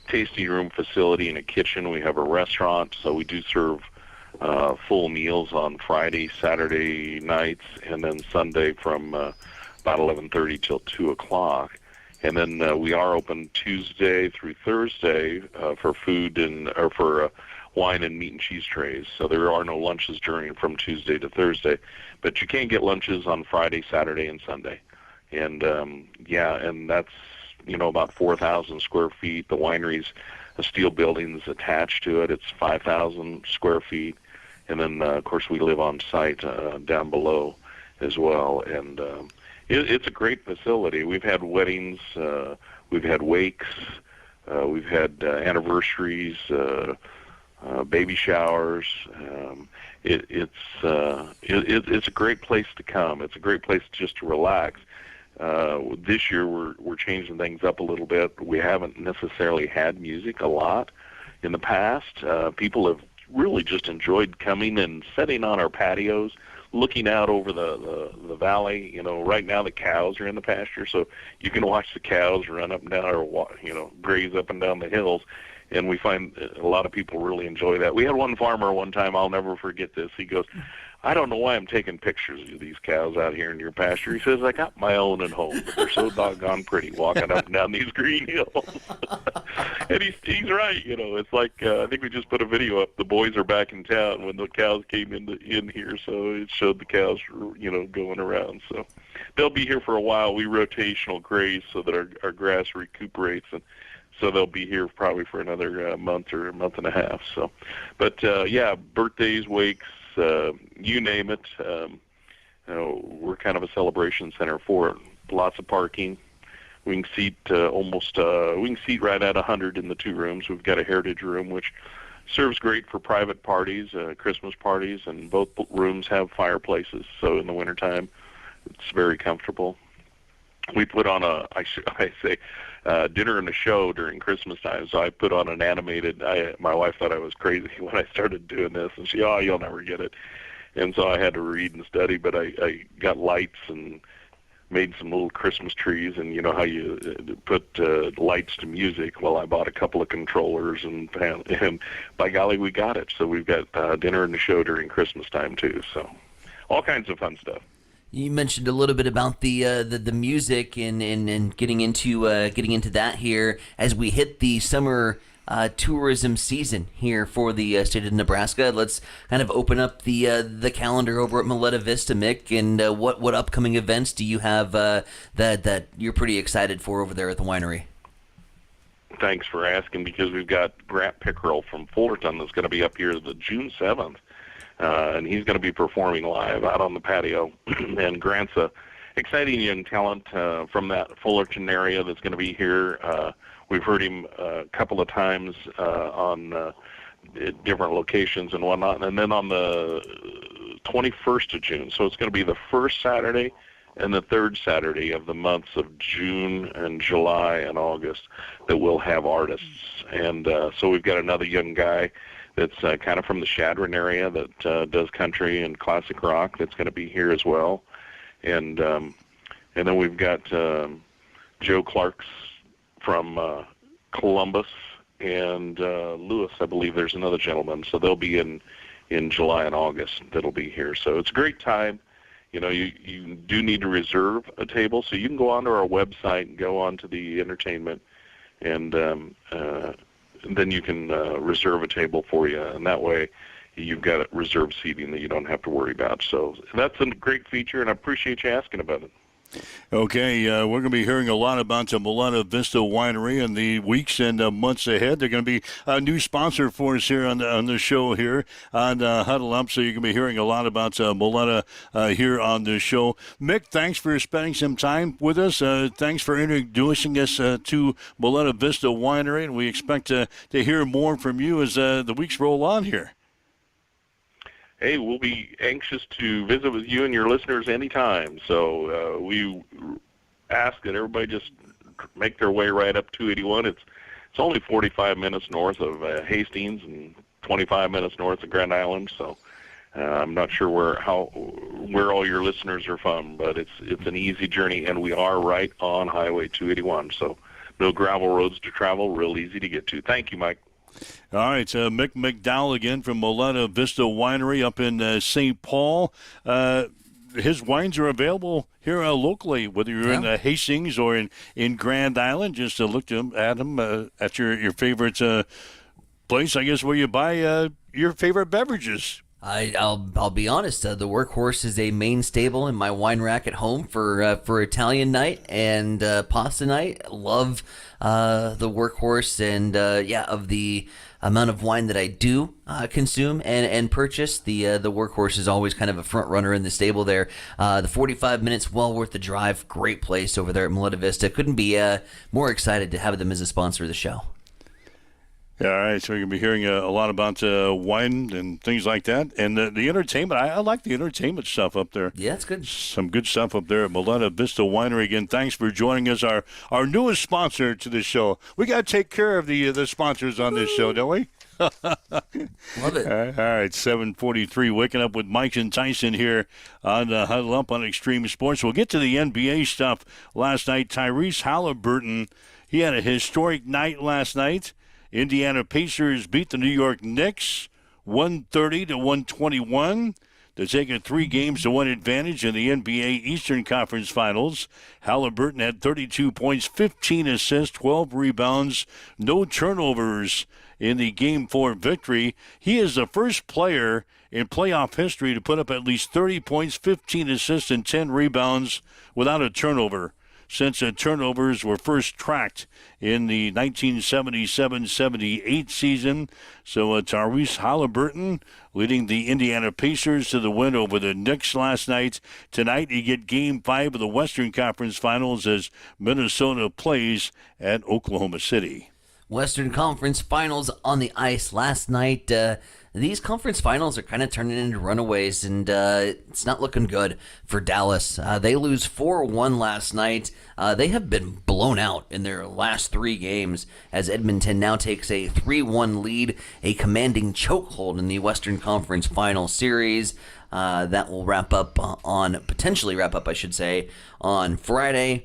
tasting room facility and a kitchen. We have a restaurant, so we do serve full meals on Friday, Saturday nights, and then Sunday from about 11:30 till 2 o'clock. And then we are open Tuesday through Thursday for food or for wine and meat and cheese trays. So there are no lunches from Tuesday to Thursday, but you can get lunches on Friday, Saturday, and Sunday. And and that's about 4,000 square feet. The winery's a steel building that's attached to it. It's 5,000 square feet, and then of course we live on site down below as well. And it's a great facility. We've had weddings, we've had wakes, we've had anniversaries, baby showers. It's a great place to come. It's a great place just to relax. This year we're changing things up a little bit. We haven't necessarily had music a lot in the past. People have really just enjoyed coming and sitting on our patios, looking out over the valley. Right now the cows are in the pasture, so you can watch the cows run up and down, or graze up and down the hills. And we find a lot of people really enjoy that. We had one farmer one time, I'll never forget this. He goes, "I don't know why I'm taking pictures of these cows out here in your pasture." He says, "I got my own at home, but they're so doggone pretty walking up and down these green hills." And he's right. It's like, I think we just put a video up. The boys are back in town when the cows came in here, so it showed the cows, going around. So they'll be here for a while. We rotational graze so that our grass recuperates, and so they'll be here probably for another month or a month and a half. So, but birthdays, wakes, you name it. We're kind of a celebration center for it. Lots of parking, We can seat we can seat right at 100 in the 2 rooms. We've got a heritage room, which serves great for private parties, Christmas parties, and both rooms have fireplaces. So in the wintertime, it's very comfortable. We put on dinner and a show during Christmas time. So I put on an animated. My wife thought I was crazy when I started doing this, and you'll never get it. And so I had to read and study, but I got lights and made some little Christmas trees, and you know how you put lights to music. Well, I bought a couple of controllers, and by golly, we got it. So we've got dinner and a show during Christmas time too. So all kinds of fun stuff. You mentioned a little bit about the music and getting into that here as we hit the summer tourism season here for the state of Nebraska. Let's kind of open up the calendar over at Mileta Vista, Mick, and what upcoming events do you have that you're pretty excited for over there at the winery? Thanks for asking, because we've got Grant Pickrell from Fullerton that's going to be up here the June 7th. And he's going to be performing live out on the patio. And Grant's a exciting young talent from that Fullerton area that's going to be here. We've heard him a couple of times on different locations and whatnot. And then on the 21st of June, so it's going to be the first Saturday and the third Saturday of the months of June and July and August that we'll have artists. And so we've got another young guy that's kind of from the Shadron area that does country and classic rock that's going to be here as well. And then we've got Joe Clark's from Columbus, and Lewis, I believe there's another gentleman. So they'll be in July and August that'll be here. So it's a great time. You know, you do need to reserve a table, so you can go onto our website and go onto the entertainment, and then you can reserve a table for you, and that way you've got reserved seating that you don't have to worry about. So that's a great feature, and I appreciate you asking about it. Okay, we're going to be hearing a lot about the Mileta Vista Winery in the weeks and months ahead. They're going to be a new sponsor for us here on the show here on Huddle Up, so you're going to be hearing a lot about Mileta here on the show. Mick, thanks for spending some time with us. Thanks for introducing us to Mileta Vista Winery, and we expect to hear more from you as the weeks roll on here. Hey, we'll be anxious to visit with you and your listeners anytime. So we ask that everybody just make their way right up 281. It's only 45 minutes north of Hastings and 25 minutes north of Grand Island. So I'm not sure where all your listeners are from, but it's an easy journey, and we are right on Highway 281. So no gravel roads to travel, real easy to get to. Thank you, Mike. All right, Mick McDowell again from Mileta Vista Winery up in St. Paul. His wines are available here locally, whether you're in Hastings or in Grand Island. Just look at them at your favorite place, I guess, where you buy your favorite beverages. I'll be honest. The Workhorse is a main staple in my wine rack at home for Italian night and pasta night. Love the Workhorse, and of the amount of wine that I do consume and purchase, the Workhorse is always kind of a front runner in the stable there. The 45 minutes, well worth the drive. Great place over there at Mileta Vista. Couldn't be more excited to have them as a sponsor of the show. All right, so we're going to be hearing a lot about wine and things like that. And the entertainment, I like the entertainment stuff up there. Yeah, it's good. Some good stuff up there at Mileta Vista Winery. Again, thanks for joining us, our newest sponsor to the show. We got to take care of the sponsors on this show, don't we? Love it. All right, 7:43, waking up with Mike and Tyson here on Huddle Up on Extreme Sports. We'll get to the NBA stuff last night. Tyrese Halliburton, he had a historic night last night. Indiana Pacers beat the New York Knicks 130-121 to take a 3-1 advantage in the NBA Eastern Conference Finals. Halliburton had 32 points, 15 assists, 12 rebounds, no turnovers in the Game 4 victory. He is the first player in playoff history to put up at least 30 points, 15 assists, and 10 rebounds without a turnover. since turnovers were first tracked in the 1977-78 season. So Tyrese Halliburton leading the Indiana Pacers to the win over the Knicks last night. Tonight you get Game 5 of the Western Conference Finals as Minnesota plays at Oklahoma City. Western Conference Finals on the ice last night. These conference finals are kind of turning into runaways, and it's not looking good for Dallas. They lose 4-1 last night. They have been blown out in their last 3 games as Edmonton now takes a 3-1 lead, a commanding chokehold in the Western Conference Final Series. That will potentially wrap up, on Friday.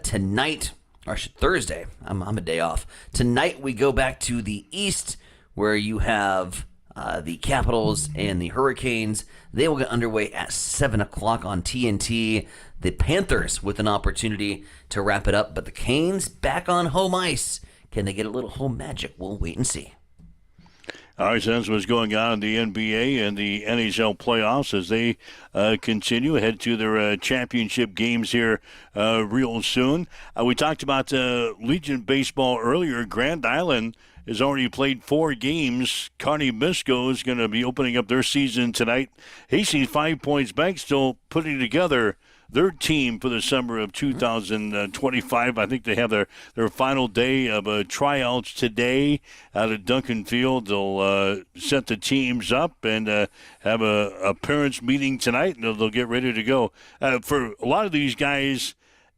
Tonight, or Thursday. I'm a day off. Tonight we go back to the East, where you have the Capitals and the Hurricanes. They will get underway at 7 o'clock on TNT. The Panthers with an opportunity to wrap it up, but the Canes back on home ice. Can they get a little home magic? We'll wait and see. All right, so that's what's going on in the NBA and the NHL playoffs as they continue ahead to their championship games here real soon. We talked about Legion Baseball earlier. Grand Island has already played 4 games. Kearney Misco is going to be opening up their season tonight. Hastings 5 Points Bank still putting together their team for the summer of 2025. I think they have their final day of tryouts today out at Duncan Field. They'll set the teams up and have a parents' meeting tonight, and they'll get ready to go. For a lot of these guys,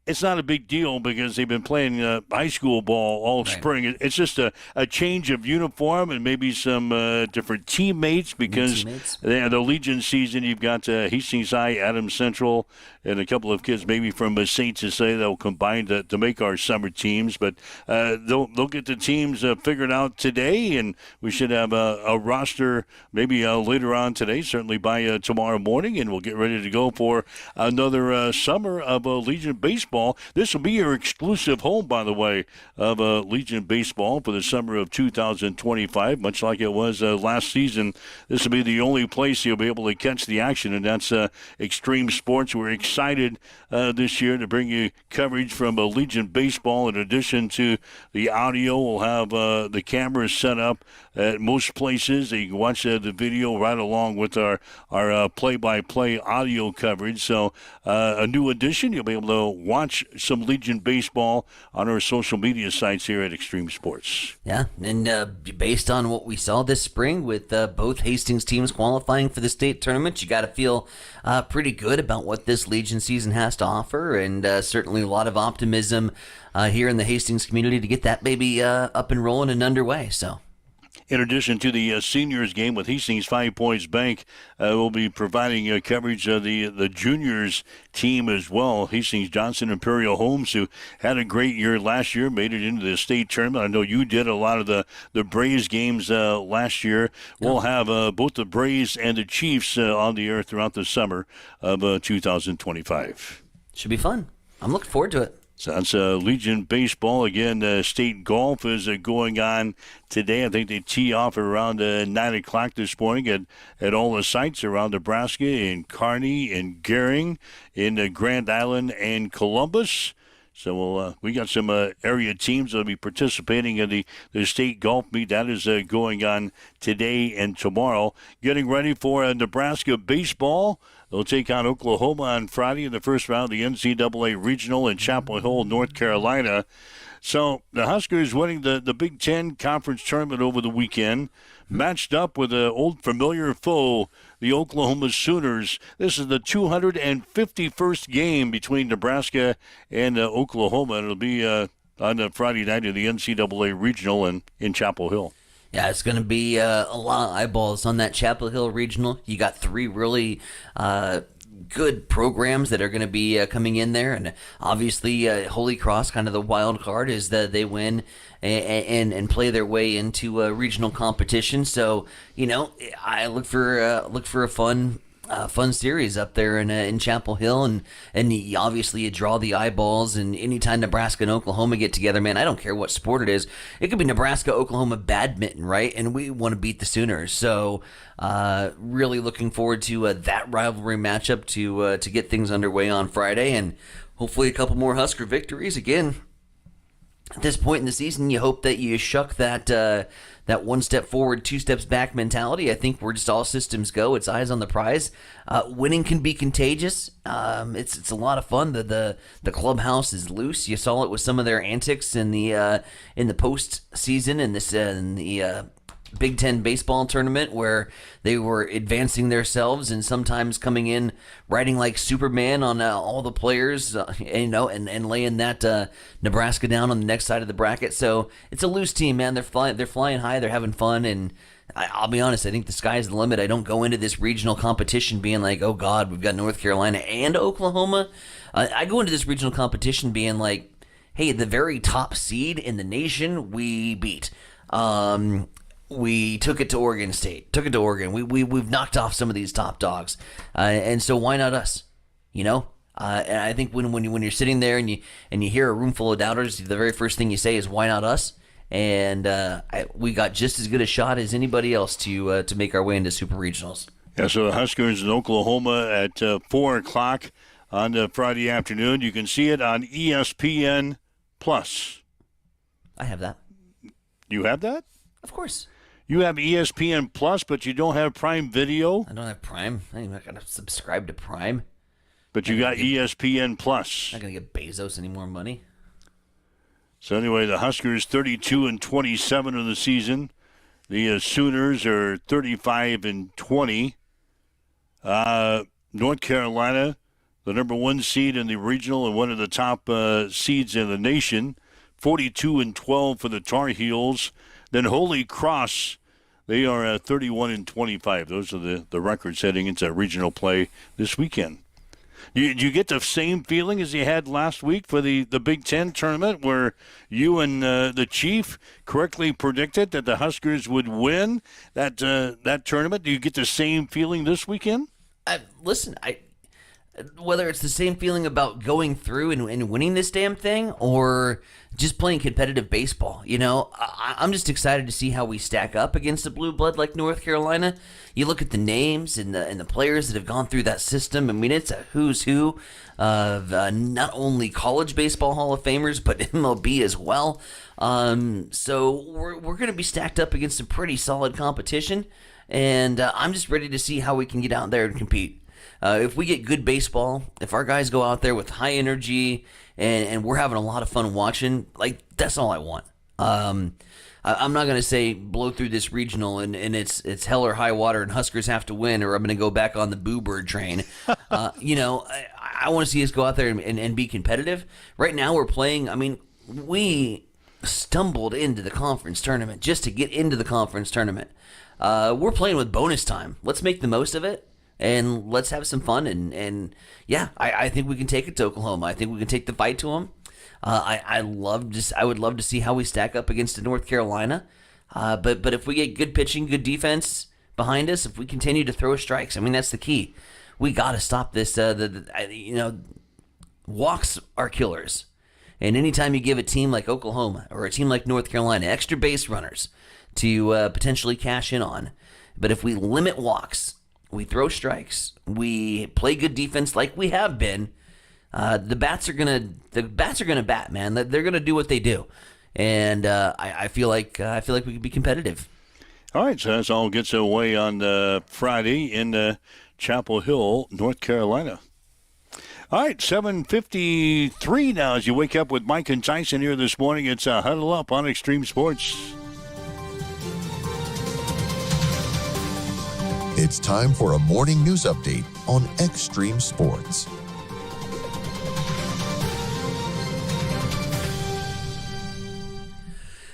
it's not a big deal because they've been playing high school ball all spring. It's just a change of uniform and maybe some different teammates because the Legion season, you've got Hastings High, Adams Central, and a couple of kids maybe from St. Cecilia that will combine to make our summer teams. But they'll get the teams figured out today, and we should have a roster maybe later on today, certainly by tomorrow morning, and we'll get ready to go for another summer of Legion Baseball. This will be your exclusive home, by the way, of Legion Baseball for the summer of 2025, much like it was last season. This will be the only place you'll be able to catch the action, and that's Extreme Sports. We're excited this year to bring you coverage from Legion Baseball. In addition to the audio, we'll have the cameras set up at most places. You can watch the video right along with our play-by-play audio coverage. So a new addition, you'll be able to watch some Legion Baseball on our social media sites here at Extreme Sports. Yeah, and based on what we saw this spring with both Hastings teams qualifying for the state tournament, you got to feel pretty good about what this Legion season has to offer, and certainly a lot of optimism here in the Hastings community to get that baby up and rolling and underway. So. In addition to the seniors game with Hastings 5 Points Bank, we'll be providing coverage of the juniors team as well. Hastings Johnson Imperial Homes, who had a great year last year, made it into the state tournament. I know you did a lot of the Braves games last year. We'll have both the Braves and the Chiefs on the air throughout the summer of 2025. Should be fun. I'm looking forward to it. So that's Legion Baseball. Again, state golf is going on today. I think they tee off around 9 o'clock this morning at all the sites around Nebraska, in Kearney, in Gering, in Grand Island, and Columbus. So we got some area teams that will be participating in the state golf meet. That is going on today and tomorrow. Getting ready for Nebraska baseball. They'll take on Oklahoma on Friday in the first round of the NCAA Regional in Chapel Hill, North Carolina. So the Huskers winning the Big Ten Conference Tournament over the weekend, matched up with an old familiar foe, the Oklahoma Sooners. This is the 251st game between Nebraska and Oklahoma. It'll be on Friday night in the NCAA Regional in Chapel Hill. Yeah, it's going to be a lot of eyeballs on that Chapel Hill Regional. You got 3 really good programs that are going to be coming in there, and obviously Holy Cross, kind of the wild card, is that they win and play their way into regional competition. So I look for a fun series up there in Chapel Hill, and obviously you draw the eyeballs. And anytime Nebraska and Oklahoma get together, man, I don't care what sport it is. It could be Nebraska Oklahoma badminton, right? And we want to beat the Sooners. So really looking forward to that rivalry matchup to get things underway on Friday, and hopefully a couple more Husker victories. Again, at this point in the season, you hope that you shuck that one step forward, two steps back mentality. I think we're just all systems go. It's eyes on the prize. Winning can be contagious. It's a lot of fun. The clubhouse is loose. You saw it with some of their antics in the postseason in the Big Ten baseball tournament, where they were advancing themselves and sometimes coming in riding like Superman on all the players, and laying that Nebraska down on the next side of the bracket. So it's a loose team, man. They're flying high. They're having fun, and I'll be honest. I think the sky's the limit. I don't go into this regional competition being like, oh God, we've got North Carolina and Oklahoma. I go into this regional competition being like, hey, the very top seed in the nation we beat. We took it to Oregon State, took it to Oregon. We've knocked off some of these top dogs, and so why not us? And I think when you're sitting there and you hear a room full of doubters, the very first thing you say is why not us? And we got just as good a shot as anybody else to make our way into super regionals. Yeah, so the Huskers in Oklahoma at 4:00 on Friday afternoon. You can see it on ESPN Plus. I have that. You have that? Of course. You have ESPN Plus, but you don't have Prime Video? I don't have Prime. I'm not going to subscribe to Prime. But you got ESPN Plus. I'm not going to get Bezos any more money. So anyway, the Huskers 32-27 in the season. The Sooners are 35-20. North Carolina, the number one seed in the regional and one of the top seeds in the nation, 42-12 for the Tar Heels. Then Holy Cross, they are 31-25. Those are the records heading into regional play this weekend. Do you get the same feeling as you had last week for the Big Ten tournament, where you and the Chief correctly predicted that the Huskers would win that tournament? Do you get the same feeling this weekend? Listen, whether it's the same feeling about going through and winning this damn thing or just playing competitive baseball, I'm just excited to see how we stack up against a blue blood like North Carolina. You look at the names and the players that have gone through that system. I mean, it's a who's who of not only college baseball Hall of Famers, but MLB as well. So we're going to be stacked up against some pretty solid competition, and I'm just ready to see how we can get out there and compete. If we get good baseball, if our guys go out there with high energy and we're having a lot of fun watching, that's all I want. I'm not going to say blow through this regional and it's hell or high water and Huskers have to win or I'm going to go back on the Boo Bird train. I want to see us go out there and be competitive. Right now we're playing, we stumbled into the conference tournament just to get into the conference tournament. We're playing with bonus time. Let's make the most of it. And let's have some fun. And I think we can take it to Oklahoma. I think we can take the fight to them. I would love to see how we stack up against North Carolina. But if we get good pitching, good defense behind us, if we continue to throw strikes, that's the key. We got to stop this. Walks are killers. And anytime you give a team like Oklahoma or a team like North Carolina extra base runners to potentially cash in on, but if we limit walks, we throw strikes, we play good defense like we have been, the bats are gonna bat, man. They're gonna do what they do, and I feel like we could be competitive. All right, so that's all gets away on Friday in Chapel Hill, North Carolina. All right, 7:53 now as you wake up with Mike and Tyson here this morning. It's Huddle Up on Extreme Sports. It's time for a morning news update on Extreme Sports.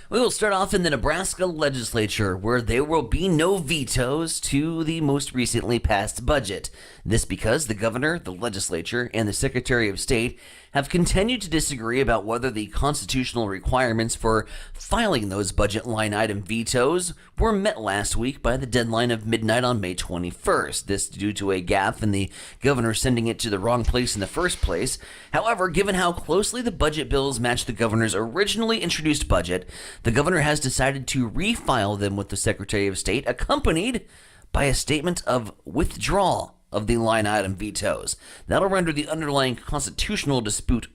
We will start off in the Nebraska legislature, where there will be no vetoes to the most recently passed budget. This because the governor, the legislature, and the Secretary of State have continued to disagree about whether the constitutional requirements for filing those budget line item vetoes were met last week by the deadline of midnight on May 21st. This due to a gaffe in the governor sending it to the wrong place in the first place. However, given how closely the budget bills match the governor's originally introduced budget, the governor has decided to refile them with the Secretary of State, accompanied by a statement of withdrawal of the line item vetoes. That'll render the underlying constitutional dispute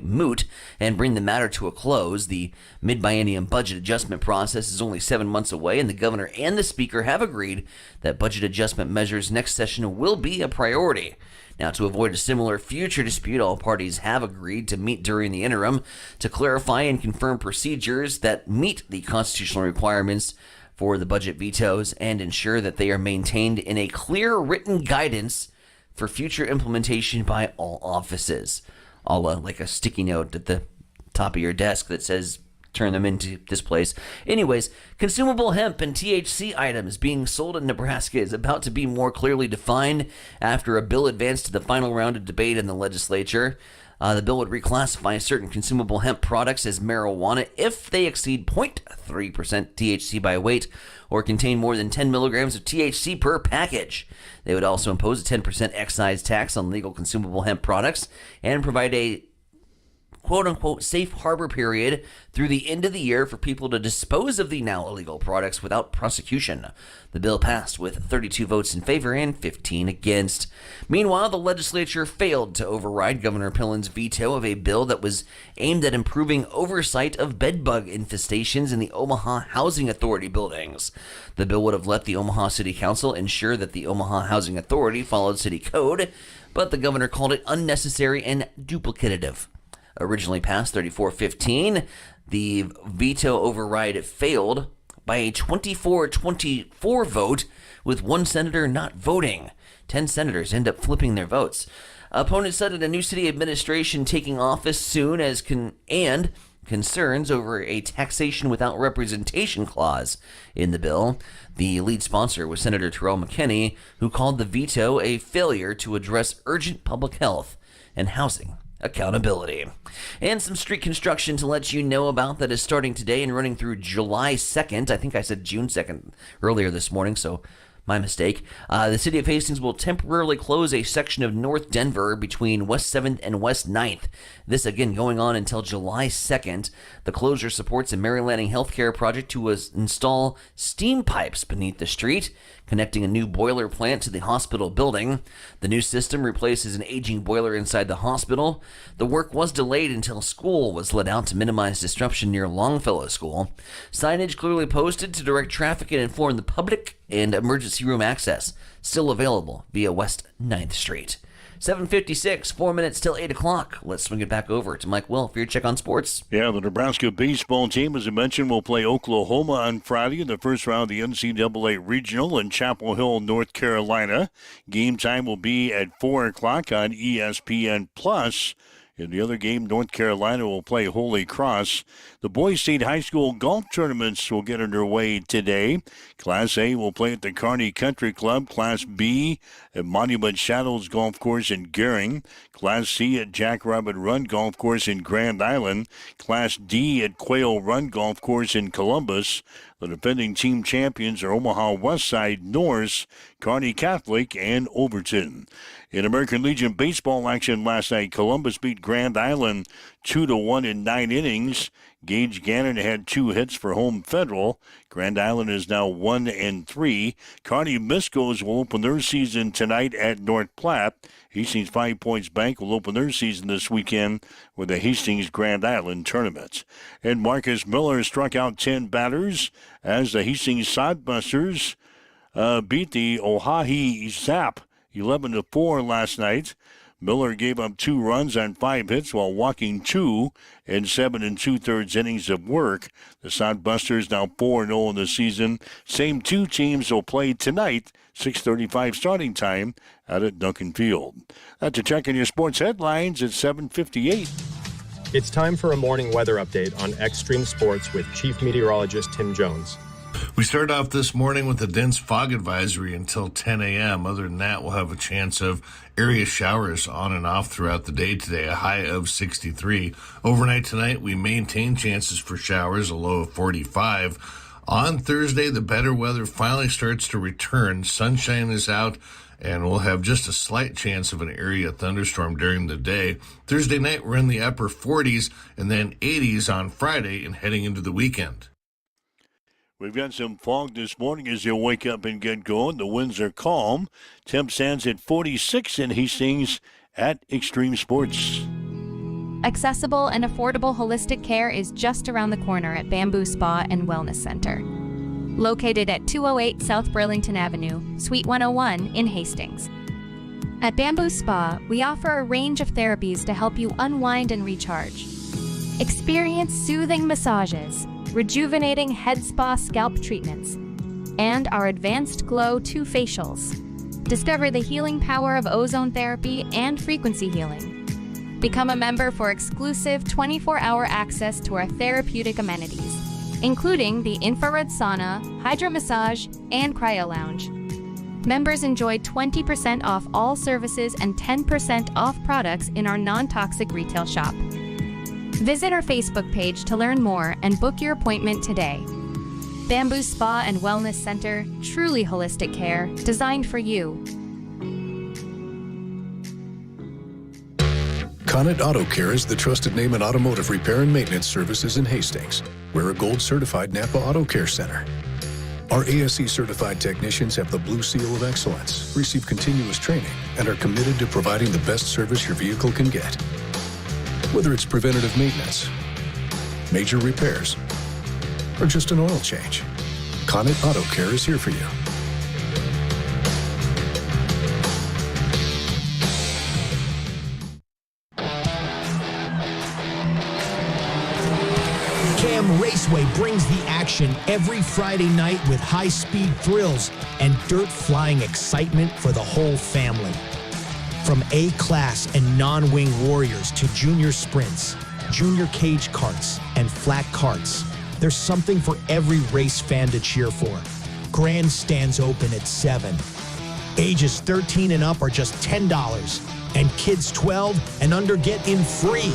moot and bring the matter to a close. The mid-biennium budget adjustment process is only 7 months away, and the governor and the speaker have agreed that budget adjustment measures next session will be a priority. Now, to avoid a similar future dispute, all parties have agreed to meet during the interim to clarify and confirm procedures that meet the constitutional requirements for the budget vetoes and ensure that they are maintained in a clear written guidance for future implementation by all offices. Like a sticky note at the top of your desk that says turn them into this place. Anyways, consumable hemp and THC items being sold in Nebraska is about to be more clearly defined after a bill advanced to the final round of debate in the legislature. The bill would reclassify certain consumable hemp products as marijuana if they exceed 0.3% THC by weight or contain more than 10 milligrams of THC per package. They would also impose a 10% excise tax on legal consumable hemp products and provide a quote-unquote safe harbor period through the end of the year for people to dispose of the now illegal products without prosecution. The bill passed with 32 votes in favor and 15 against. Meanwhile, the legislature failed to override Governor Pillen's veto of a bill that was aimed at improving oversight of bedbug infestations in the Omaha Housing Authority buildings. The bill would have let the Omaha City Council ensure that the Omaha Housing Authority followed city code, but the governor called it unnecessary and duplicative. Originally passed 34-15, the veto override failed by a 24-24 vote, with one senator not voting. 10 senators end up flipping their votes. Opponents cited a new city administration taking office soon and concerns over a taxation without representation clause in the bill. The lead sponsor was Senator Terrell McKinney, who called the veto a failure to address urgent public health and housing accountability. And some street construction to let you know about that is starting today and running through July 2nd. I think I said June 2nd earlier this morning, so my mistake. The city of Hastings will temporarily close a section of North Denver between West 7th and West 9th. This again going on until July 2nd. The closure supports a Mary Lanning healthcare project to install steam pipes beneath the street, connecting a new boiler plant to the hospital building. The new system replaces an aging boiler inside the hospital. The work was delayed until school was let out to minimize disruption near Longfellow School. Signage clearly posted to direct traffic and inform the public, and emergency room access still available via West 9th Street. 7:56, 4 minutes till 8 o'clock. Let's swing it back over to Mike Will for your check on sports. Yeah, the Nebraska baseball team, as I mentioned, will play Oklahoma on Friday in the first round of the NCAA Regional in Chapel Hill, North Carolina. Game time will be at 4 o'clock on ESPN+. In the other game, North Carolina will play Holy Cross. The Boys State High School golf tournaments will get underway today. Class A will play at the Kearney Country Club. Class B at Monument Shadows Golf Course in Gering. Class C at Jackrabbit Run Golf Course in Grand Island. Class D at Quail Run Golf Course in Columbus. The defending team champions are Omaha Westside, Norse, Kearney Catholic, and Overton. In American Legion baseball action last night, Columbus beat Grand Island 2-1 in 9 innings. Gage Gannon had 2 hits for Home Federal. Grand Island is now 1-3. Kearney Miscos will open their season tonight at North Platte. Hastings 5 Points Bank will open their season this weekend with the Hastings Grand Island tournament. And Marcus Miller struck out 10 batters as the Hastings Sodbusters beat the Oahe Zap 11-4 last night. Miller gave up 2 runs on 5 hits while walking 2 in 7 2/3 innings of work. The Sodbusters now 4-0 in the season. Same 2 teams will play tonight, 6:35 starting time out at Duncan Field. That's a check on your sports headlines at 7:58. It's time for a morning weather update on Extreme Sports with Chief Meteorologist Tim Jones. We start off this morning with a dense fog advisory until 10 a.m. Other than that, we'll have a chance of area showers on and off throughout the day today, a high of 63. Overnight tonight, we maintain chances for showers, a low of 45. On Thursday, the better weather finally starts to return. Sunshine is out, and we'll have just a slight chance of an area thunderstorm during the day. Thursday night, we're in the upper 40s and then 80s on Friday and heading into the weekend. We've got some fog this morning as you wake up and get going. The winds are calm. Temp stands at 46 in Hastings at Extreme Sports. Accessible and affordable holistic care is just around the corner at Bamboo Spa and Wellness Center. Located at 208 South Burlington Avenue, Suite 101 in Hastings. At Bamboo Spa, we offer a range of therapies to help you unwind and recharge. Experience soothing massages, rejuvenating head spa scalp treatments, and our Advanced Glow 2 facials. Discover the healing power of ozone therapy and frequency healing. Become a member for exclusive 24-hour access to our therapeutic amenities, including the infrared sauna, hydro massage, and cryo lounge. Members enjoy 20% off all services and 10% off products in our non-toxic retail shop. Visit our Facebook page to learn more and book your appointment today. Bamboo Spa and Wellness Center, truly holistic care, designed for you. Connet Auto Care is the trusted name in automotive repair and maintenance services in Hastings. We're a gold-certified Napa Auto Care Center. Our ASE-certified technicians have the Blue Seal of Excellence, receive continuous training, and are committed to providing the best service your vehicle can get. Whether it's preventative maintenance, major repairs, or just an oil change, Connet Auto Care is here for you. Cam Raceway brings the action every Friday night with high-speed thrills and dirt-flying excitement for the whole family. From A-class and non-wing warriors to junior sprints, junior cage karts, and flat karts, there's something for every race fan to cheer for. Grandstands open at 7. Ages 13 and up are just $10, and kids 12 and under get in free.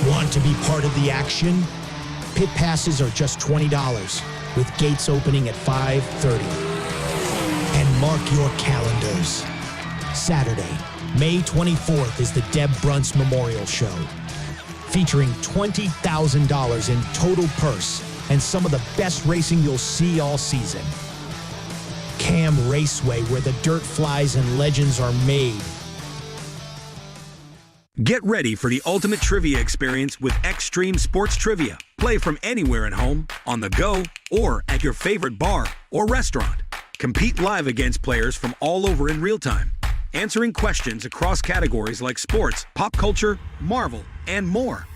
Want to be part of the action? Pit passes are just $20, with gates opening at 5:30. And mark your calendars. Saturday, May 24th is the Deb Bruntz Memorial Show, featuring $20,000 in total purse and some of the best racing you'll see all season. Cam Raceway, where the dirt flies and legends are made. Get ready for the ultimate trivia experience with Extreme Sports Trivia. Play from anywhere at home, on the go, or at your favorite bar or restaurant. Compete live against players from all over in real time, answering questions across categories like sports, pop culture, Marvel, and more.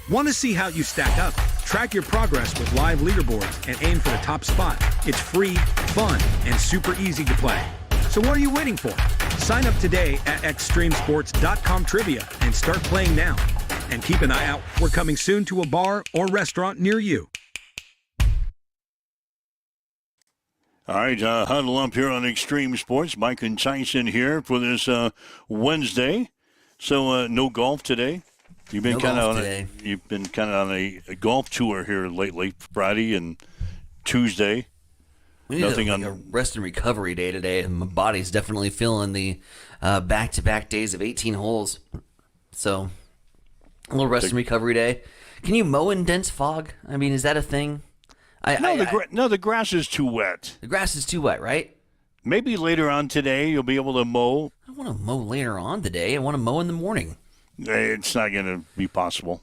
Want to see how you stack up? Track your progress with live leaderboards and aim for the top spot. It's free, fun, and super easy to play. So what are you waiting for? Sign up today at extremesports.com trivia and start playing now. And keep an eye out. We're coming soon to a bar or restaurant near you. All right, huddle up here on Extreme Sports. Mike and Tyson here for this Wednesday. So no golf today. You've been kind of on a golf tour here lately, Friday and Tuesday. We need a rest and recovery day today, and my body's definitely feeling the back-to-back days of 18 holes. So, a little rest and recovery day. Can you mow in dense fog? I mean, is that a thing? The grass is too wet. The grass is too wet, right? Maybe later on today you'll be able to mow. I don't want to mow later on today. I want to mow in the morning. It's not going to be possible.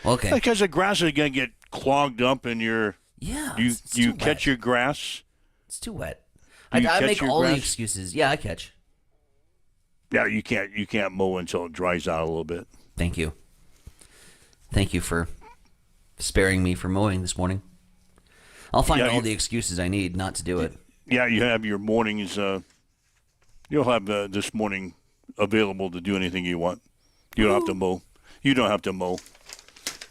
Okay. Because the grass is going to get clogged up in your... Yeah, you catch your grass... It's too wet. I make all the excuses. Yeah, I catch. Yeah, you can't mow until it dries out a little bit. Thank you. Thank you for sparing me from mowing this morning. I'll find all the excuses I need not to do it. Yeah, you have your mornings. You'll have this morning available to do anything you want. You don't have to mow. You don't have to mow.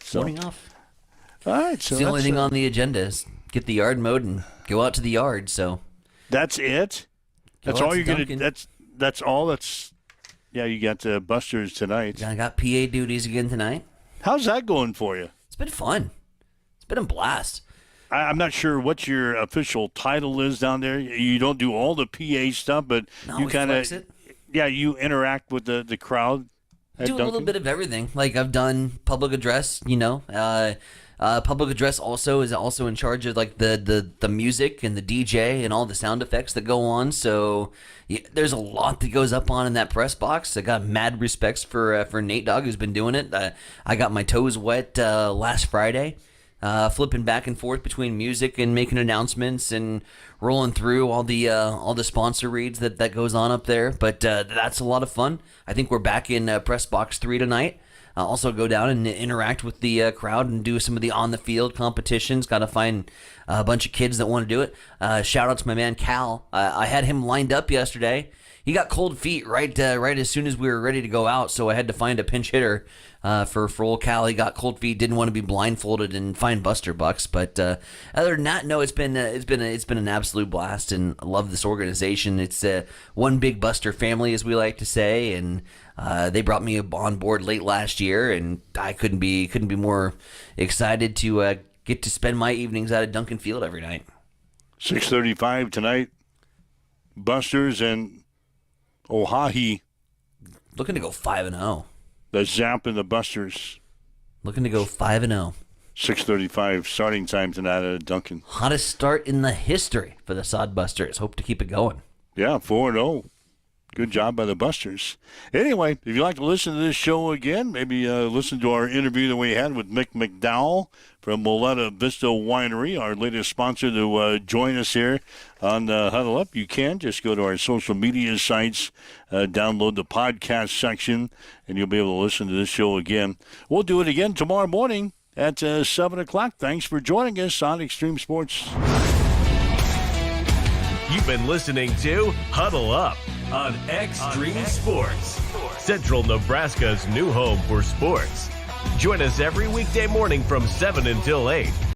So. Morning off. All right. So the only thing on the agenda is get the yard mowed and go out to the yard. So that's it. That's all you're gonna. That's all. That's yeah. You got Busters tonight. I got PA duties again tonight. How's that going for you? It's been fun. It's been a blast. I'm not sure what your official title is down there. You don't do all the PA stuff, but you kind of you interact with the crowd. Do a little bit of everything. Like I've done public address, Public address is also in charge of like the music and the DJ and all the sound effects that go on. So yeah, there's a lot that goes up on in that press box. I got mad respects for Nate Dogg, who's been doing it. I got my toes wet last Friday. Flipping back and forth between music and making announcements and rolling through all the sponsor reads that goes on up there. But that's a lot of fun. I think we're back in Press Box 3 tonight. Also go down and interact with the crowd and do some of the on-the-field competitions. Got to find a bunch of kids that want to do it. Shout out to my man Cal. I had him lined up yesterday. He got cold feet right as soon as we were ready to go out, so I had to find a pinch hitter for old Cal. He got cold feet, didn't want to be blindfolded and find Buster Bucks. But other than that, no, it's been an absolute blast, and I love this organization. It's one big Buster family, as we like to say, and they brought me on board late last year, and I couldn't be more excited to get to spend my evenings out at Duncan Field every night. 6:35 tonight. Busters and Oahe. Looking to go 5-0. The Zap and the Busters. Looking to go 5-0. 6:35 starting time tonight at Duncan. Hottest start in the history for the Sod Busters. Hope to keep it going. Yeah, 4-0. Good job by the Busters. Anyway, if you'd like to listen to this show again, maybe listen to our interview that we had with Mick McDowell from Moletta Vista Winery, our latest sponsor, to join us here on Huddle Up. You can just go to our social media sites, download the podcast section, and you'll be able to listen to this show again. We'll do it again tomorrow morning at 7 o'clock. Thanks for joining us on Extreme Sports. You've been listening to Huddle Up on Extreme Sports, Central Nebraska's new home for sports. Join us every weekday morning from 7 until 8